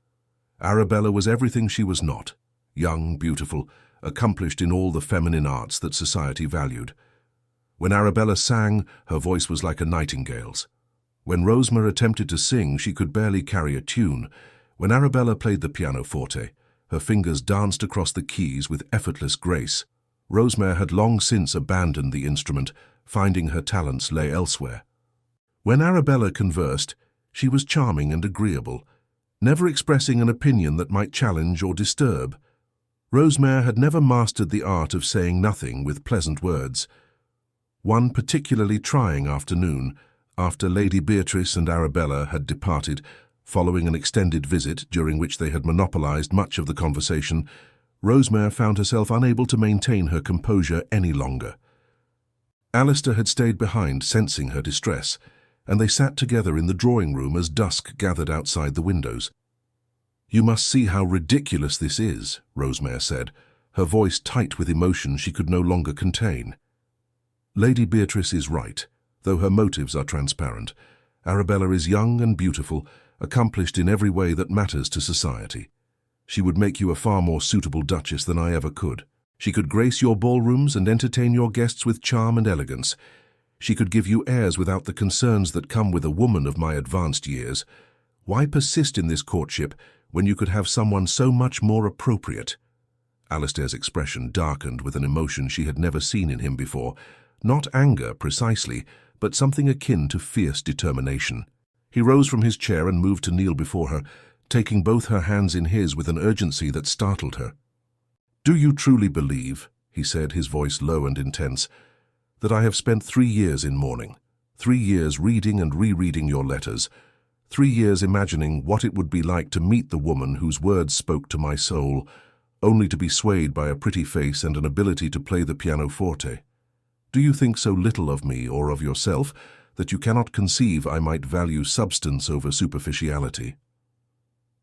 Arabella was everything she was not: young, beautiful, accomplished in all the feminine arts that society valued. When Arabella sang, her voice was like a nightingale's. When Rosemare attempted to sing, she could barely carry a tune. When Arabella played the pianoforte, her fingers danced across the keys with effortless grace. Rosemare had long since abandoned the instrument, finding her talents lay elsewhere. When Arabella conversed, she was charming and agreeable, never expressing an opinion that might challenge or disturb. Rosemare had never mastered the art of saying nothing with pleasant words. One particularly trying afternoon, after Lady Beatrice and Arabella had departed, following an extended visit during which they had monopolized much of the conversation, Rosemare found herself unable to maintain her composure any longer. Alistair had stayed behind, sensing her distress, and they sat together in the drawing-room as dusk gathered outside the windows. "You must see how ridiculous this is," Rosemare said, her voice tight with emotion she could no longer contain. "Lady Beatrice is right, though her motives are transparent. Arabella is young and beautiful, accomplished in every way that matters to society. She would make you a far more suitable duchess than I ever could. She could grace your ballrooms and entertain your guests with charm and elegance. She could give you airs without the concerns that come with a woman of my advanced years. Why persist in this courtship when you could have someone so much more appropriate?" Alistair's expression darkened with an emotion she had never seen in him before. Not anger, precisely, but something akin to fierce determination. He rose from his chair and moved to kneel before her, taking both her hands in his with an urgency that startled her. "Do you truly believe," he said, his voice low and intense, "that I have spent 3 years in mourning, 3 years reading and rereading your letters, 3 years imagining what it would be like to meet the woman whose words spoke to my soul, only to be swayed by a pretty face and an ability to play the pianoforte? Do you think so little of me or of yourself that you cannot conceive I might value substance over superficiality?"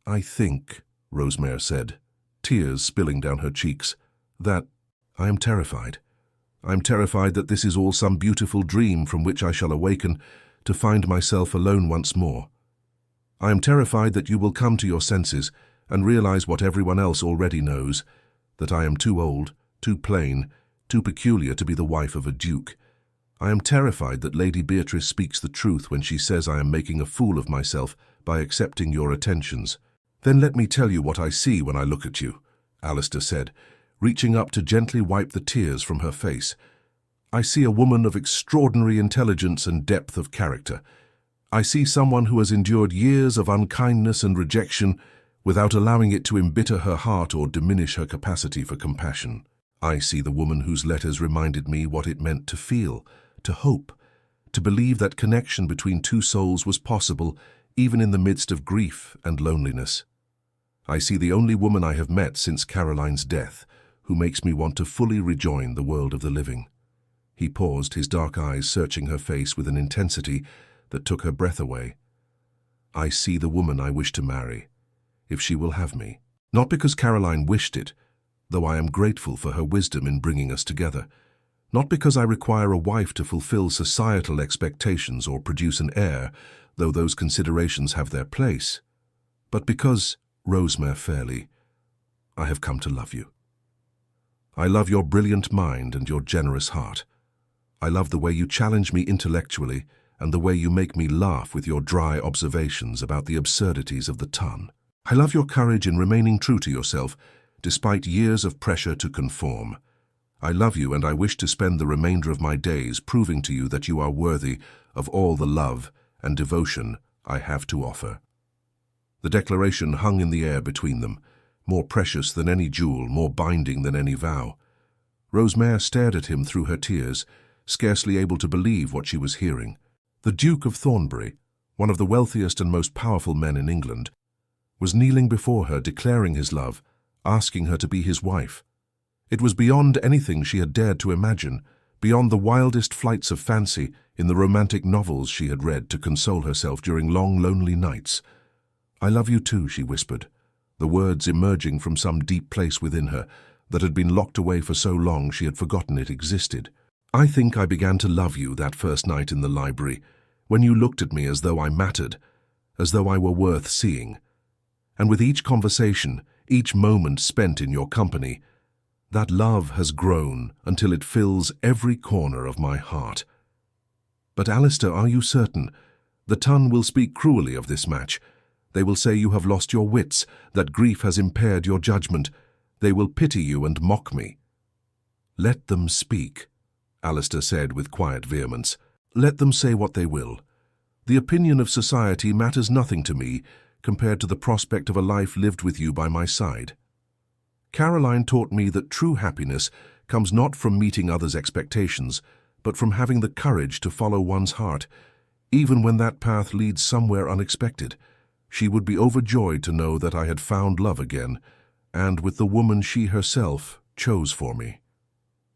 "I think," Rosemare said, tears spilling down her cheeks, "that I am terrified. I am terrified that this is all some beautiful dream from which I shall awaken to find myself alone once more. I am terrified that you will come to your senses and realize what everyone else already knows, that I am too old, too plain, too peculiar to be the wife of a duke. I am terrified that Lady Beatrice speaks the truth when she says I am making a fool of myself by accepting your attentions." "Then let me tell you what I see when I look at you," Alistair said, reaching up to gently wipe the tears from her face. "I see a woman of extraordinary intelligence and depth of character. I see someone who has endured years of unkindness and rejection without allowing it to embitter her heart or diminish her capacity for compassion. I see the woman whose letters reminded me what it meant to feel, to hope, to believe that connection between two souls was possible even in the midst of grief and loneliness. I see the only woman I have met since Caroline's death, who makes me want to fully rejoin the world of the living." He paused, his dark eyes searching her face with an intensity that took her breath away. "I see the woman I wish to marry, if she will have me. Not because Caroline wished it, though I am grateful for her wisdom in bringing us together. Not because I require a wife to fulfill societal expectations or produce an heir, though those considerations have their place, but because, Rosemare Fairley, I have come to love you. I love your brilliant mind and your generous heart. I love the way you challenge me intellectually and the way you make me laugh with your dry observations about the absurdities of the ton. I love your courage in remaining true to yourself, despite years of pressure to conform. I love you, and I wish to spend the remainder of my days proving to you that you are worthy of all the love and devotion I have to offer." The declaration hung in the air between them, more precious than any jewel, more binding than any vow. Rosemare stared at him through her tears, scarcely able to believe what she was hearing. The Duke of Thornbury, one of the wealthiest and most powerful men in England, was kneeling before her, declaring his love, asking her to be his wife. It was beyond anything she had dared to imagine, beyond the wildest flights of fancy in the romantic novels she had read to console herself during long, lonely nights. "I love you too," she whispered, the words emerging from some deep place within her that had been locked away for so long she had forgotten it existed. "I think I began to love you that first night in the library, when you looked at me as though I mattered, as though I were worth seeing. And with each conversation, each moment spent in your company, that love has grown until it fills every corner of my heart. But Alistair, are you certain? The Ton will speak cruelly of this match. They will say you have lost your wits, that grief has impaired your judgment. They will pity you and mock me." "Let them speak," Alistair said with quiet vehemence. "Let them say what they will. The opinion of society matters nothing to me compared to the prospect of a life lived with you by my side. Caroline taught me that true happiness comes not from meeting others' expectations, but from having the courage to follow one's heart, even when that path leads somewhere unexpected. She would be overjoyed to know that I had found love again, and with the woman she herself chose for me."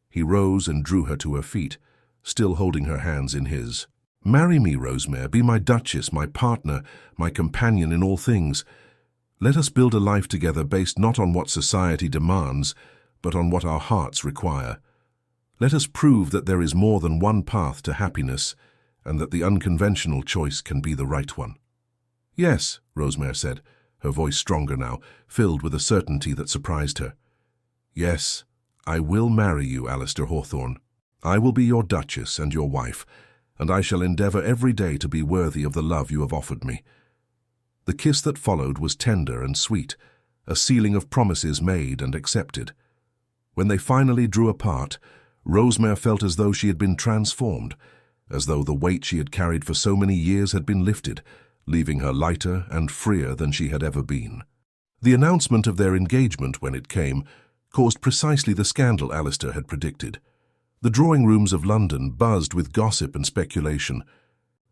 He rose and drew her to her feet, still holding her hands in his. "Marry me, Rosemare, be my duchess, my partner, my companion in all things. Let us build a life together based not on what society demands, but on what our hearts require. Let us prove that there is more than one path to happiness, and that the unconventional choice can be the right one." "Yes," Rosemare said, her voice stronger now, filled with a certainty that surprised her. "Yes, I will marry you, Alistair Hawthorne. I will be your duchess and your wife, and I shall endeavour every day to be worthy of the love you have offered me." The kiss that followed was tender and sweet, a sealing of promises made and accepted. When they finally drew apart, Rosemare felt as though she had been transformed, as though the weight she had carried for so many years had been lifted, leaving her lighter and freer than she had ever been. The announcement of their engagement, when it came, caused precisely the scandal Alistair had predicted. The drawing rooms of London buzzed with gossip and speculation.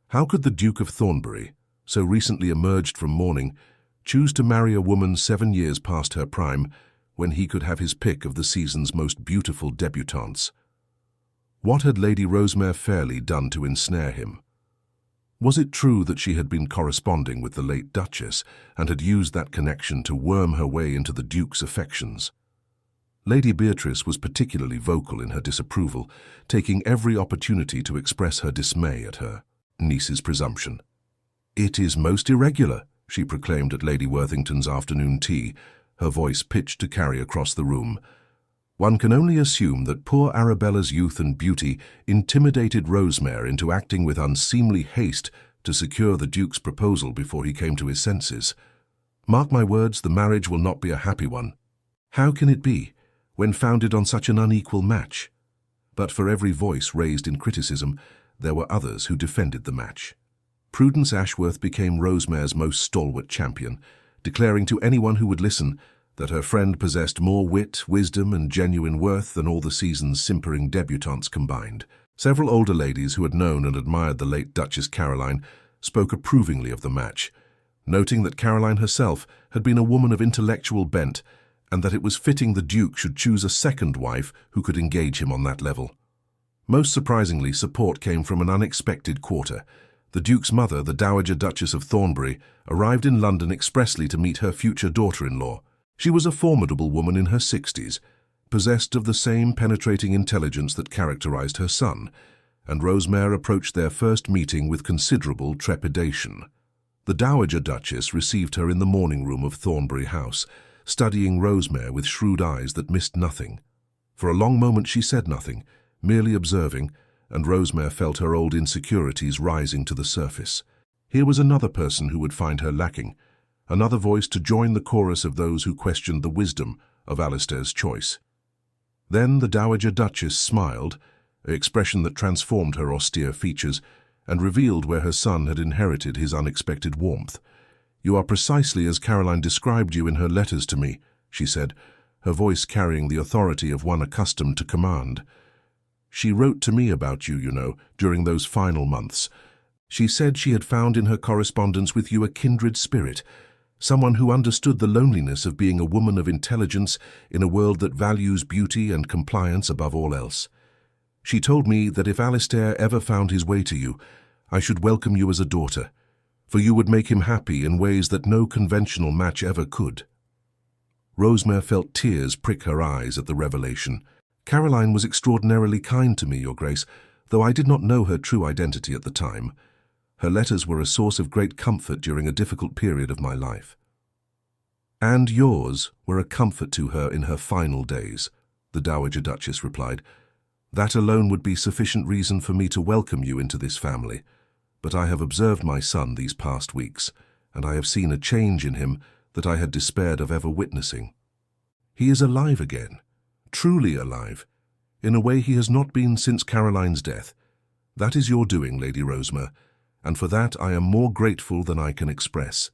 How could the Duke of Thornbury, so recently emerged from mourning, choose to marry a woman 7 years past her prime, when he could have his pick of the season's most beautiful debutantes? What had Lady Rosemare Fairley done to ensnare him? Was it true that she had been corresponding with the late Duchess and had used that connection to worm her way into the Duke's affections? Lady Beatrice was particularly vocal in her disapproval, taking every opportunity to express her dismay at her niece's presumption. "It is most irregular," she proclaimed at Lady Worthington's afternoon tea, her voice pitched to carry across the room. "One can only assume that poor Arabella's youth and beauty intimidated Rosemare into acting with unseemly haste to secure the Duke's proposal before he came to his senses. Mark my words, the marriage will not be a happy one. How can it be, when founded on such an unequal match?" But for every voice raised in criticism, there were others who defended the match. Prudence Ashworth became Rosemare's most stalwart champion, declaring to anyone who would listen that her friend possessed more wit, wisdom, and genuine worth than all the season's simpering debutantes combined. Several older ladies who had known and admired the late Duchess Caroline spoke approvingly of the match, noting that Caroline herself had been a woman of intellectual bent and that it was fitting the Duke should choose a second wife who could engage him on that level. Most surprisingly, support came from an unexpected quarter. The Duke's mother, the Dowager Duchess of Thornbury, arrived in London expressly to meet her future daughter-in-law. She was a formidable woman in her 60s, possessed of the same penetrating intelligence that characterized her son, and Rosemare approached their first meeting with considerable trepidation. The Dowager Duchess received her in the morning room of Thornbury House, studying Rosemare with shrewd eyes that missed nothing. For a long moment she said nothing, merely observing, and Rosemare felt her old insecurities rising to the surface. Here was another person who would find her lacking, another voice to join the chorus of those who questioned the wisdom of Alistair's choice. Then the Dowager Duchess smiled, an expression that transformed her austere features, and revealed where her son had inherited his unexpected warmth. "You are precisely as Caroline described you in her letters to me," she said, her voice carrying the authority of one accustomed to command. "She wrote to me about you, you know, during those final months. She said she had found in her correspondence with you a kindred spirit, someone who understood the loneliness of being a woman of intelligence in a world that values beauty and compliance above all else. She told me that if Alistair ever found his way to you, I should welcome you as a daughter, for you would make him happy in ways that no conventional match ever could. Rosemare felt tears prick her eyes at the revelation. Caroline was extraordinarily kind to me, Your Grace, though I did not know her true identity at the time. Her letters were a source of great comfort during a difficult period of my life. And yours were a comfort to her in her final days, the Dowager Duchess replied. That alone would be sufficient reason for me to welcome you into this family. But I have observed my son these past weeks, and I have seen a change in him that I had despaired of ever witnessing. He is alive again, truly alive, in a way he has not been since Caroline's death. That is your doing, Lady Rosemare, and for that I am more grateful than I can express.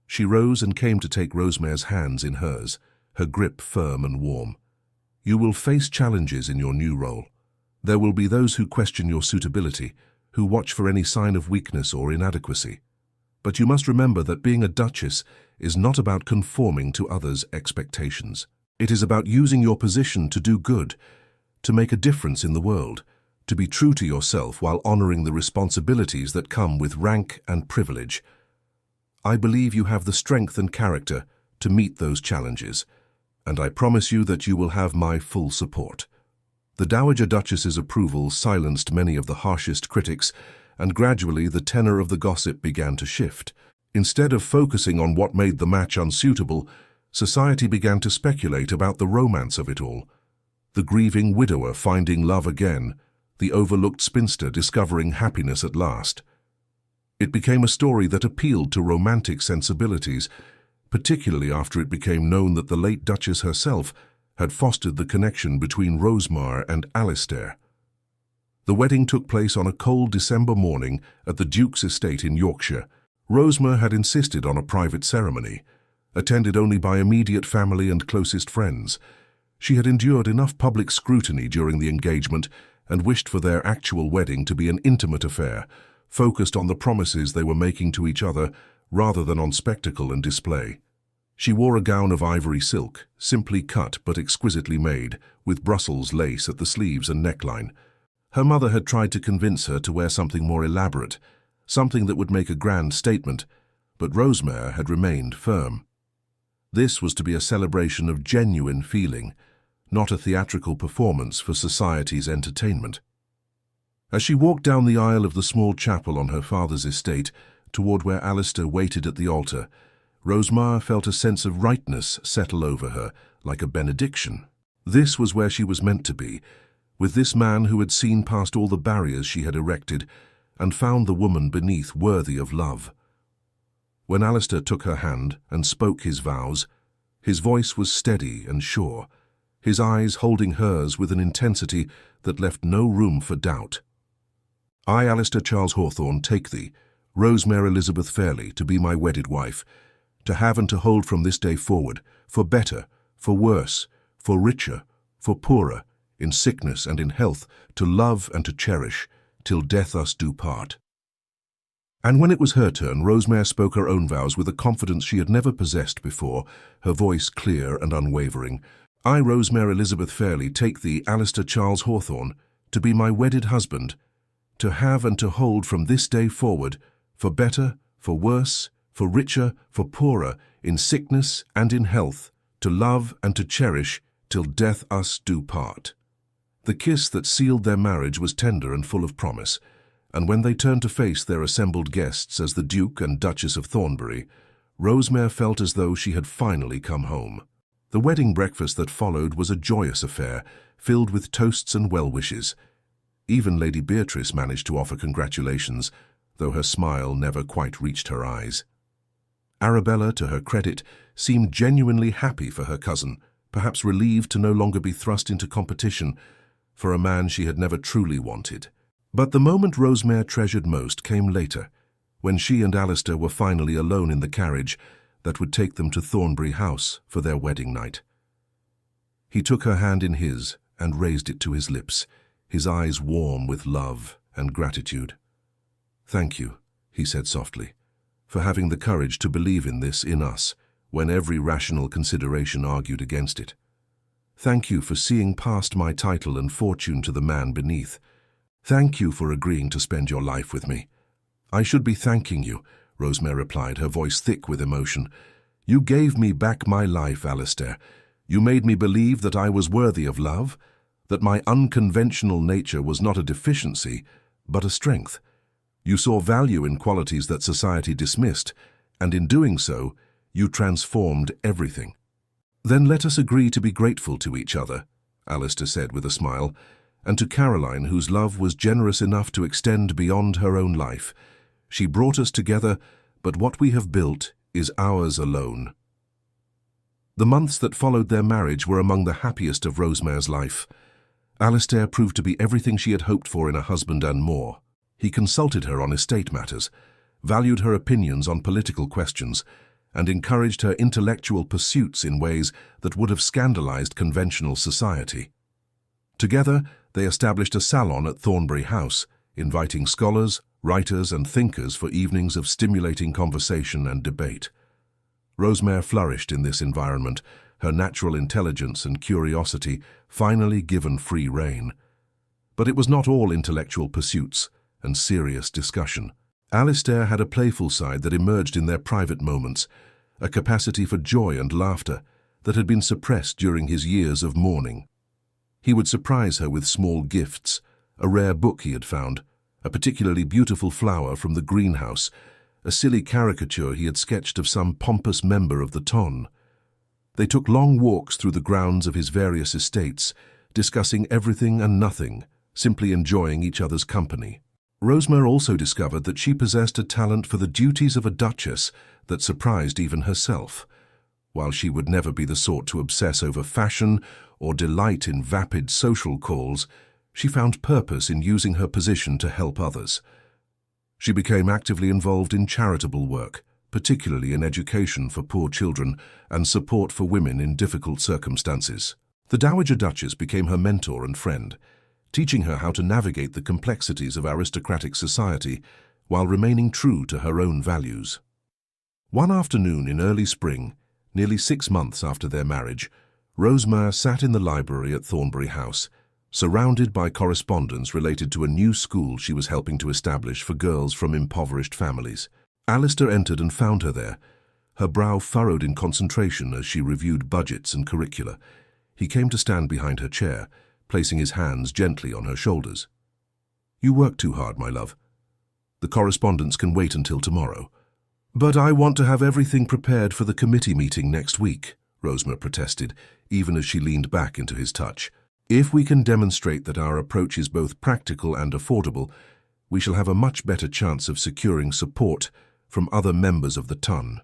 She rose and came to take Rosemare's hands in hers, her grip firm and warm. You will face challenges in your new role. There will be those who question your suitability, who watch for any sign of weakness or inadequacy. But you must remember that being a duchess is not about conforming to others' expectations. It is about using your position to do good, to make a difference in the world, to be true to yourself while honoring the responsibilities that come with rank and privilege. I believe you have the strength and character to meet those challenges, and I promise you that you will have my full support. The Dowager Duchess's approval silenced many of the harshest critics, and gradually the tenor of the gossip began to shift. Instead of focusing on what made the match unsuitable, society began to speculate about the romance of it all. The grieving widower finding love again, the overlooked spinster discovering happiness at last. It became a story that appealed to romantic sensibilities, particularly after it became known that the late Duchess herself had fostered the connection between Rosemare and Alistair. The wedding took place on a cold December morning at the Duke's estate in Yorkshire. Rosemare had insisted on a private ceremony, attended only by immediate family and closest friends. She had endured enough public scrutiny during the engagement and wished for their actual wedding to be an intimate affair, focused on the promises they were making to each other rather than on spectacle and display. She wore a gown of ivory silk, simply cut but exquisitely made, with Brussels lace at the sleeves and neckline. Her mother had tried to convince her to wear something more elaborate, something that would make a grand statement, but Rosemare had remained firm. This was to be a celebration of genuine feeling, not a theatrical performance for society's entertainment. As she walked down the aisle of the small chapel on her father's estate, toward where Alistair waited at the altar, Rosemare felt a sense of rightness settle over her, like a benediction. This was where she was meant to be, with this man who had seen past all the barriers she had erected and found the woman beneath worthy of love. When Alistair took her hand and spoke his vows, his voice was steady and sure, his eyes holding hers with an intensity that left no room for doubt. I, Alistair Charles Hawthorne, take thee, Rosemare Elizabeth Fairley, to be my wedded wife, to have and to hold from this day forward, for better, for worse, for richer, for poorer, in sickness and in health, to love and to cherish, till death us do part. And when it was her turn, Rosemare spoke her own vows with a confidence she had never possessed before, her voice clear and unwavering. I, Rosemare Elizabeth Fairley, take thee, Alistair Charles Hawthorne, to be my wedded husband, to have and to hold from this day forward, for better, for worse, for richer, for poorer, in sickness and in health, to love and to cherish, till death us do part. The kiss that sealed their marriage was tender and full of promise, and when they turned to face their assembled guests as the Duke and Duchess of Thornbury, Rosemare felt as though she had finally come home. The wedding breakfast that followed was a joyous affair, filled with toasts and well-wishes. Even Lady Beatrice managed to offer congratulations, though her smile never quite reached her eyes. Arabella, to her credit, seemed genuinely happy for her cousin, perhaps relieved to no longer be thrust into competition for a man she had never truly wanted. But the moment Rosemare treasured most came later, when she and Alistair were finally alone in the carriage that would take them to Thornbury House for their wedding night. He took her hand in his and raised it to his lips, his eyes warm with love and gratitude. "Thank you," he said softly. for having the courage to believe in this in us, when every rational consideration argued against it. Thank you for seeing past my title and fortune to the man beneath. Thank you for agreeing to spend your life with me. I should be thanking you, Rosemare replied, her voice thick with emotion. You gave me back my life, Alistair. You made me believe that I was worthy of love, that my unconventional nature was not a deficiency, but a strength. You saw value in qualities that society dismissed, and in doing so, you transformed everything. Then let us agree to be grateful to each other, Alistair said with a smile, and to Caroline, whose love was generous enough to extend beyond her own life. She brought us together, but what we have built is ours alone. The months that followed their marriage were among the happiest of Rosemare's life. Alistair proved to be everything she had hoped for in a husband and more. He consulted her on estate matters, valued her opinions on political questions, and encouraged her intellectual pursuits in ways that would have scandalized conventional society. Together, they established a salon at Thornbury House, inviting scholars, writers, and thinkers for evenings of stimulating conversation and debate. Rosemare flourished in this environment, her natural intelligence and curiosity finally given free rein. But it was not all intellectual pursuits and serious discussion. Alistair had a playful side that emerged in their private moments, a capacity for joy and laughter that had been suppressed during his years of mourning. He would surprise her with small gifts, a rare book he had found, a particularly beautiful flower from the greenhouse, a silly caricature he had sketched of some pompous member of the ton. They took long walks through the grounds of his various estates, discussing everything and nothing, simply enjoying each other's company. Rosemare also discovered that she possessed a talent for the duties of a duchess that surprised even herself. While she would never be the sort to obsess over fashion or delight in vapid social calls, she found purpose in using her position to help others. She became actively involved in charitable work, particularly in education for poor children and support for women in difficult circumstances. The Dowager Duchess became her mentor and friend, teaching her how to navigate the complexities of aristocratic society while remaining true to her own values. One afternoon in early spring, nearly 6 months after their marriage, Rosemare sat in the library at Thornbury House, surrounded by correspondence related to a new school she was helping to establish for girls from impoverished families. Alistair entered and found her there, her brow furrowed in concentration as she reviewed budgets and curricula. He came to stand behind her chair, placing his hands gently on her shoulders. "You work too hard, my love. The correspondence can wait until tomorrow." "But I want to have everything prepared for the committee meeting next week," Rosemare protested, even as she leaned back into his touch. "If we can demonstrate that our approach is both practical and affordable, we shall have a much better chance of securing support from other members of the ton."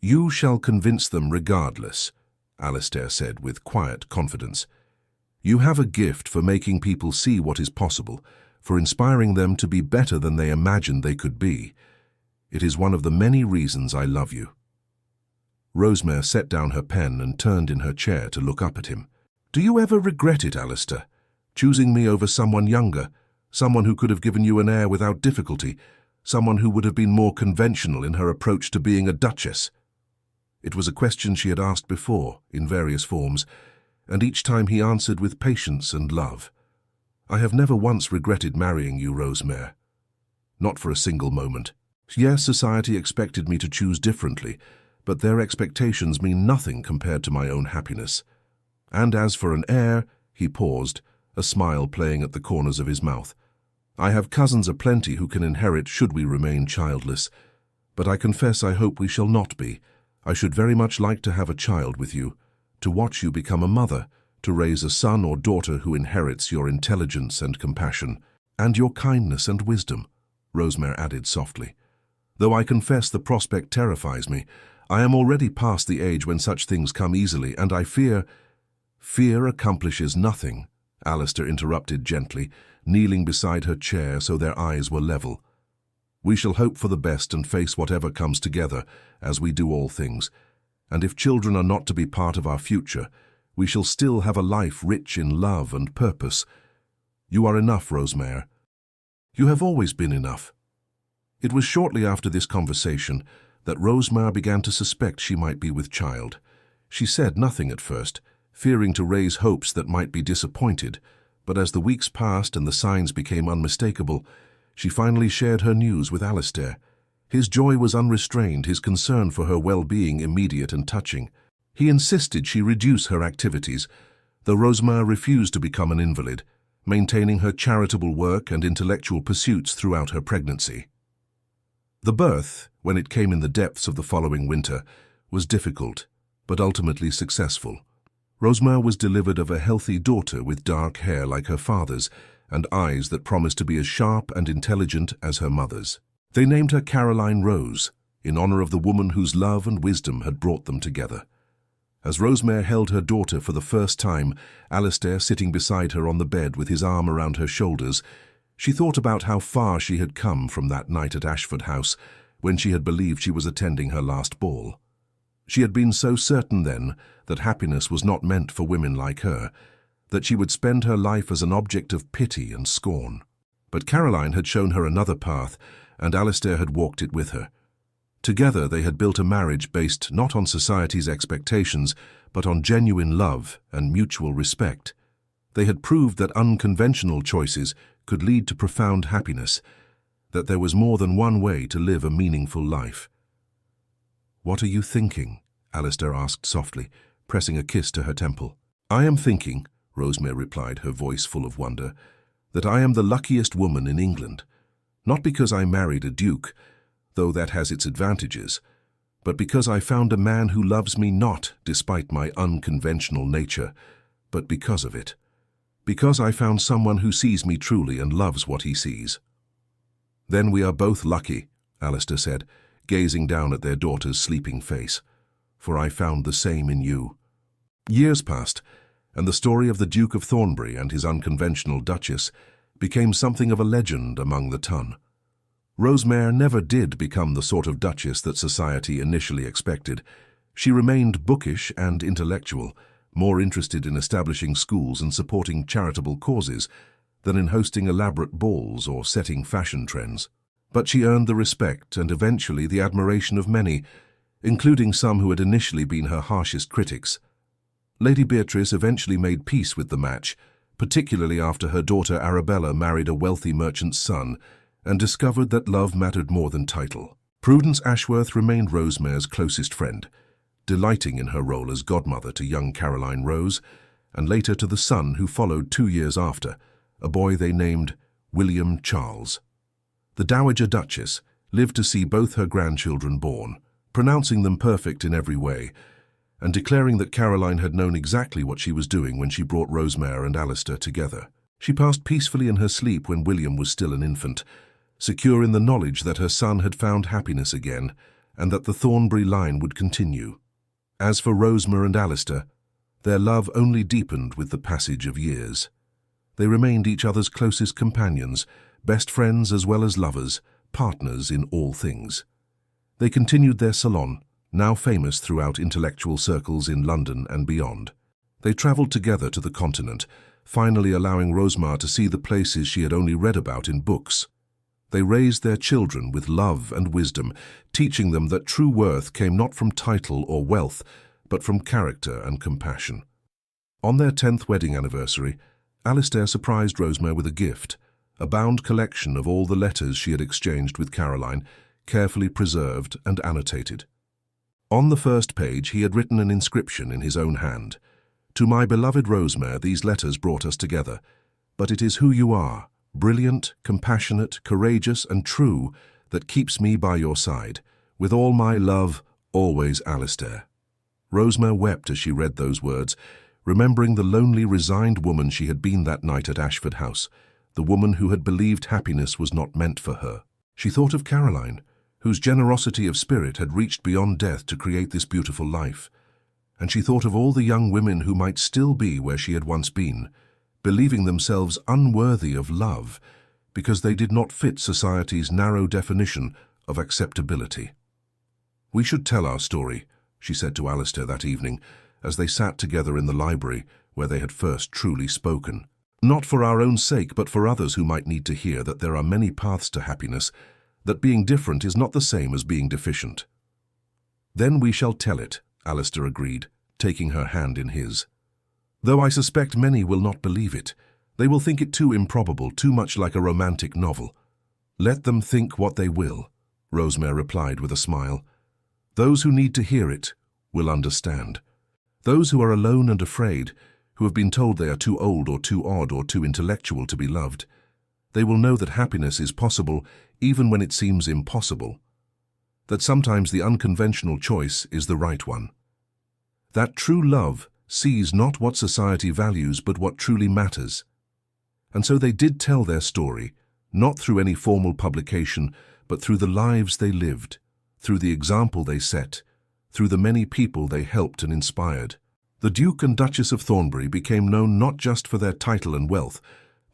"You shall convince them regardless," Alistair said with quiet confidence. "You have a gift for making people see what is possible, for inspiring them to be better than they imagined they could be. It is one of the many reasons I love you." Rosemare set down her pen and turned in her chair to look up at him. "Do you ever regret it, Alistair? Choosing me over someone younger, someone who could have given you an heir without difficulty, someone who would have been more conventional in her approach to being a duchess?" It was a question she had asked before, in various forms, and each time he answered with patience and love. "I have never once regretted marrying you, Rosemare. Not for a single moment. Yes, society expected me to choose differently, but their expectations mean nothing compared to my own happiness. And as for an heir," he paused, a smile playing at the corners of his mouth, "I have cousins aplenty who can inherit should we remain childless, but I confess I hope we shall not be. I should very much like to have a child with you, to watch you become a mother, to raise a son or daughter who inherits your intelligence and compassion, and your kindness and wisdom," Rosemare added softly. "Though I confess the prospect terrifies me, I am already past the age when such things come easily, and I fear—" "Fear accomplishes nothing," Alistair interrupted gently, kneeling beside her chair so their eyes were level. "We shall hope for the best and face whatever comes together, as we do all things. And if children are not to be part of our future, we shall still have a life rich in love and purpose. You are enough, Rosemare. You have always been enough." It was shortly after this conversation that Rosemare began to suspect she might be with child. She said nothing at first, fearing to raise hopes that might be disappointed, but as the weeks passed and the signs became unmistakable, she finally shared her news with Alistair. His joy was unrestrained, his concern for her well-being immediate and touching. He insisted she reduce her activities, though Rosemare refused to become an invalid, maintaining her charitable work and intellectual pursuits throughout her pregnancy. The birth, when it came in the depths of the following winter, was difficult, but ultimately successful. Rosemare was delivered of a healthy daughter with dark hair like her father's and eyes that promised to be as sharp and intelligent as her mother's. They named her Caroline Rose, in honor of the woman whose love and wisdom had brought them together. As Rosemare held her daughter for the first time, Alistair sitting beside her on the bed with his arm around her shoulders, she thought about how far she had come from that night at Ashford House, when she had believed she was attending her last ball. She had been so certain then that happiness was not meant for women like her, that she would spend her life as an object of pity and scorn. But Caroline had shown her another path, and Alistair had walked it with her. Together they had built a marriage based not on society's expectations, but on genuine love and mutual respect. They had proved that unconventional choices could lead to profound happiness, that there was more than one way to live a meaningful life. "What are you thinking?" Alistair asked softly, pressing a kiss to her temple. "I am thinking," Rosemare replied, her voice full of wonder, "that I am the luckiest woman in England. Not because I married a duke, though that has its advantages, but because I found a man who loves me not despite my unconventional nature, but because of it. Because I found someone who sees me truly and loves what he sees." "Then we are both lucky," Alistair said, gazing down at their daughter's sleeping face, "for I found the same in you." Years passed, and the story of the Duke of Thornbury and his unconventional Duchess became something of a legend among the ton. Rosemare never did become the sort of Duchess that society initially expected. She remained bookish and intellectual, more interested in establishing schools and supporting charitable causes than in hosting elaborate balls or setting fashion trends. But she earned the respect and eventually the admiration of many, including some who had initially been her harshest critics. Lady Beatrice eventually made peace with the match, particularly after her daughter Arabella married a wealthy merchant's son and discovered that love mattered more than title. Prudence Ashworth remained Rosemare's closest friend, delighting in her role as godmother to young Caroline Rose, and later to the son who followed 2 years after, a boy they named William Charles. The Dowager Duchess lived to see both her grandchildren born, pronouncing them perfect in every way, and declaring that Caroline had known exactly what she was doing when she brought Rosemare and Alistair together. She passed peacefully in her sleep when William was still an infant, secure in the knowledge that her son had found happiness again, and that the Thornbury line would continue. As for Rosemare and Alistair, their love only deepened with the passage of years. They remained each other's closest companions, best friends as well as lovers, partners in all things. They continued their salon, now famous throughout intellectual circles in London and beyond. They travelled together to the continent, finally allowing Rosemare to see the places she had only read about in books. They raised their children with love and wisdom, teaching them that true worth came not from title or wealth, but from character and compassion. On their 10th wedding anniversary, Alistair surprised Rosemare with a gift, a bound collection of all the letters she had exchanged with Caroline, carefully preserved and annotated. On the first page he had written an inscription in his own hand. "To my beloved Rosemare, these letters brought us together, but it is who you are, brilliant, compassionate, courageous, and true, that keeps me by your side. With all my love, always Alistair." Rosemare wept as she read those words, remembering the lonely, resigned woman she had been that night at Ashford House, the woman who had believed happiness was not meant for her. She thought of Caroline, whose generosity of spirit had reached beyond death to create this beautiful life. And she thought of all the young women who might still be where she had once been, believing themselves unworthy of love because they did not fit society's narrow definition of acceptability. "We should tell our story," she said to Alistair that evening, as they sat together in the library where they had first truly spoken. "Not for our own sake, but for others who might need to hear that there are many paths to happiness, that being different is not the same as being deficient. "Then we shall tell it," Alistair agreed, taking her hand in his. "Though I suspect many will not believe it. They will think it too improbable, too much like a romantic novel." "Let them think what they will," Rosemare replied with a smile. "Those who need to hear it will understand. Those who are alone and afraid, who have been told they are too old or too odd or too intellectual to be loved, they will know that happiness is possible even when it seems impossible. That sometimes the unconventional choice is the right one. That true love sees not what society values but what truly matters." And so they did tell their story, not through any formal publication, but through the lives they lived, through the example they set, through the many people they helped and inspired. The Duke and Duchess of Thornbury became known not just for their title and wealth,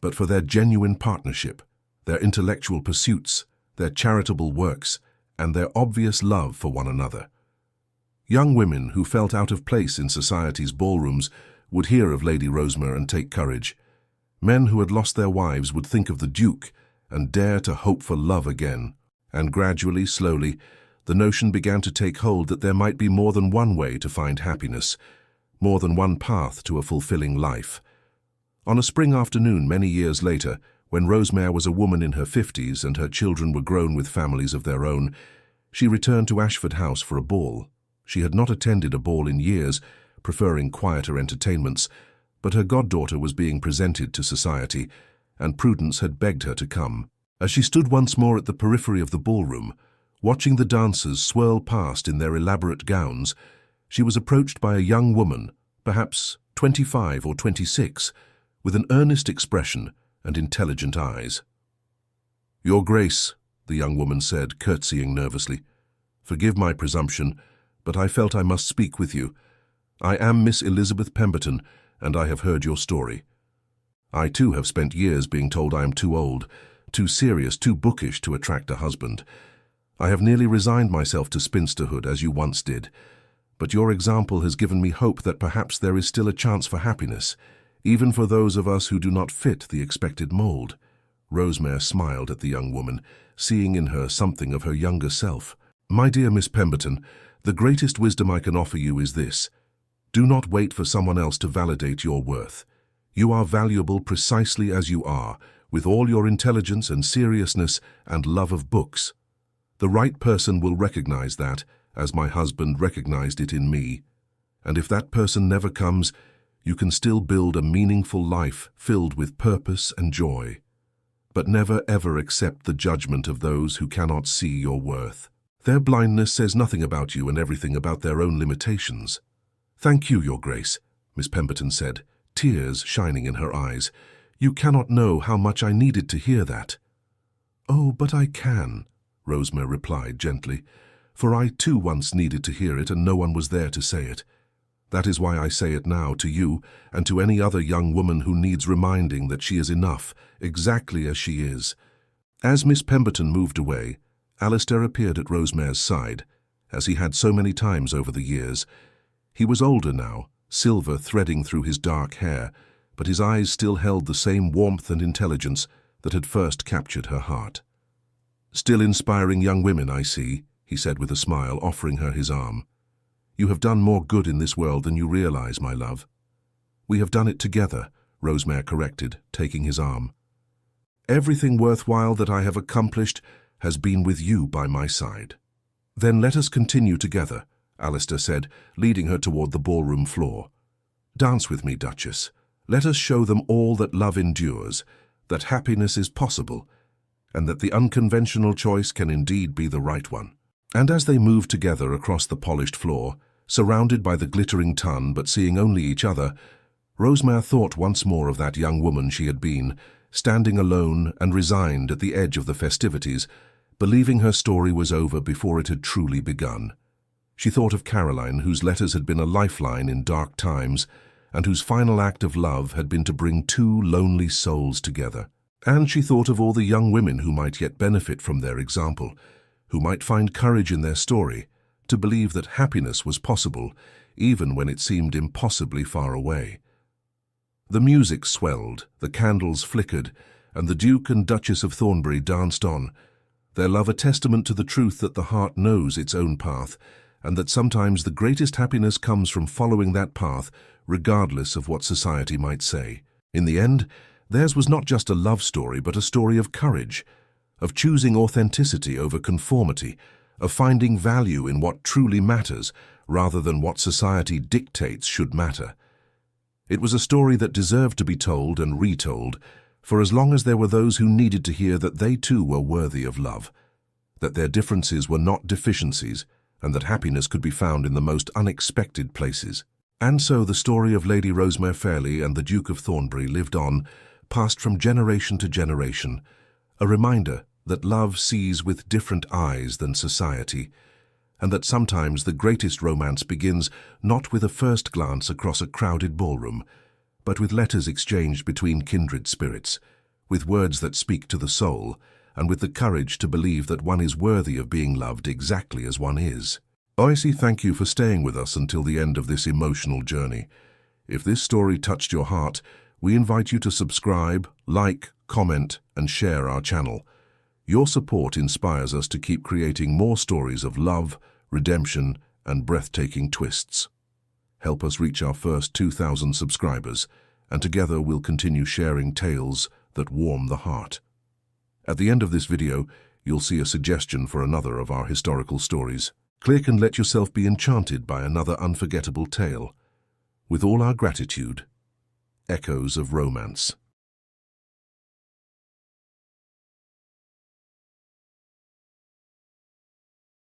but for their genuine partnership, their intellectual pursuits, their charitable works, and their obvious love for one another. Young women who felt out of place in society's ballrooms would hear of Lady Rosemare and take courage. Men who had lost their wives would think of the Duke and dare to hope for love again. And gradually, slowly, the notion began to take hold that there might be more than one way to find happiness, more than one path to a fulfilling life. On a spring afternoon many years later, when Rosemare was a woman in her 50s and her children were grown with families of their own, she returned to Ashford House for a ball. She had not attended a ball in years, preferring quieter entertainments, but her goddaughter was being presented to society, and Prudence had begged her to come. As she stood once more at the periphery of the ballroom, watching the dancers swirl past in their elaborate gowns, she was approached by a young woman, perhaps 25 or 26, with an earnest expression and intelligent eyes. "Your Grace," the young woman said, curtsying nervously, "forgive my presumption, but I felt I must speak with you. I am Miss Elizabeth Pemberton, and I have heard your story. I too have spent years being told I am too old, too serious, too bookish to attract a husband. I have nearly resigned myself to spinsterhood as you once did, but your example has given me hope that perhaps there is still a chance for happiness, even for those of us who do not fit the expected mold." Rosemare smiled at the young woman, seeing in her something of her younger self. "My dear Miss Pemberton, the greatest wisdom I can offer you is this. Do not wait for someone else to validate your worth. You are valuable precisely as you are, with all your intelligence and seriousness and love of books. The right person will recognize that, as my husband recognized it in me. And if that person never comes, you can still build a meaningful life filled with purpose and joy. But never ever accept the judgment of those who cannot see your worth. Their blindness says nothing about you and everything about their own limitations." "Thank you, Your Grace," Miss Pemberton said, tears shining in her eyes. "You cannot know how much I needed to hear that." "Oh, but I can," Rosemare replied gently, "for I too once needed to hear it and no one was there to say it. That is why I say it now to you and to any other young woman who needs reminding that she is enough, exactly as she is." As Miss Pemberton moved away, Alistair appeared at Rosemare's side, as he had so many times over the years. He was older now, silver threading through his dark hair, but his eyes still held the same warmth and intelligence that had first captured her heart. "Still inspiring young women, I see," he said with a smile, offering her his arm. "You have done more good in this world than you realize, my love." "We have done it together," Rosemare corrected, taking his arm. "Everything worthwhile that I have accomplished has been with you by my side." "Then let us continue together," Alistair said, leading her toward the ballroom floor. "Dance with me, Duchess. Let us show them all that love endures, that happiness is possible, and that the unconventional choice can indeed be the right one." And as they moved together across the polished floor, surrounded by the glittering ton but seeing only each other, Rosemare thought once more of that young woman she had been, standing alone and resigned at the edge of the festivities, believing her story was over before it had truly begun. She thought of Caroline, whose letters had been a lifeline in dark times, and whose final act of love had been to bring two lonely souls together. And she thought of all the young women who might yet benefit from their example, who might find courage in their story, to believe that happiness was possible, even when it seemed impossibly far away. The music swelled, the candles flickered, and the Duke and Duchess of Thornbury danced on, their love a testament to the truth that the heart knows its own path, and that sometimes the greatest happiness comes from following that path, regardless of what society might say. In the end, theirs was not just a love story, but a story of courage, of choosing authenticity over conformity, of finding value in what truly matters, rather than what society dictates should matter. It was a story that deserved to be told and retold, for as long as there were those who needed to hear that they too were worthy of love, that their differences were not deficiencies, and that happiness could be found in the most unexpected places. And so the story of Lady Rosemare Fairley and the Duke of Thornbury lived on, passed from generation to generation, a reminder that love sees with different eyes than society, and that sometimes the greatest romance begins not with a first glance across a crowded ballroom, but with letters exchanged between kindred spirits, with words that speak to the soul, and with the courage to believe that one is worthy of being loved exactly as one is. Oisi, thank you for staying with us until the end of this emotional journey. If this story touched your heart, we invite you to subscribe, like, comment, and share our channel. Your support inspires us to keep creating more stories of love, redemption, and breathtaking twists. Help us reach our first 2,000 subscribers, and together we'll continue sharing tales that warm the heart. At the end of this video, you'll see a suggestion for another of our historical stories. Click and let yourself be enchanted by another unforgettable tale. With all our gratitude, Echoes of Romance.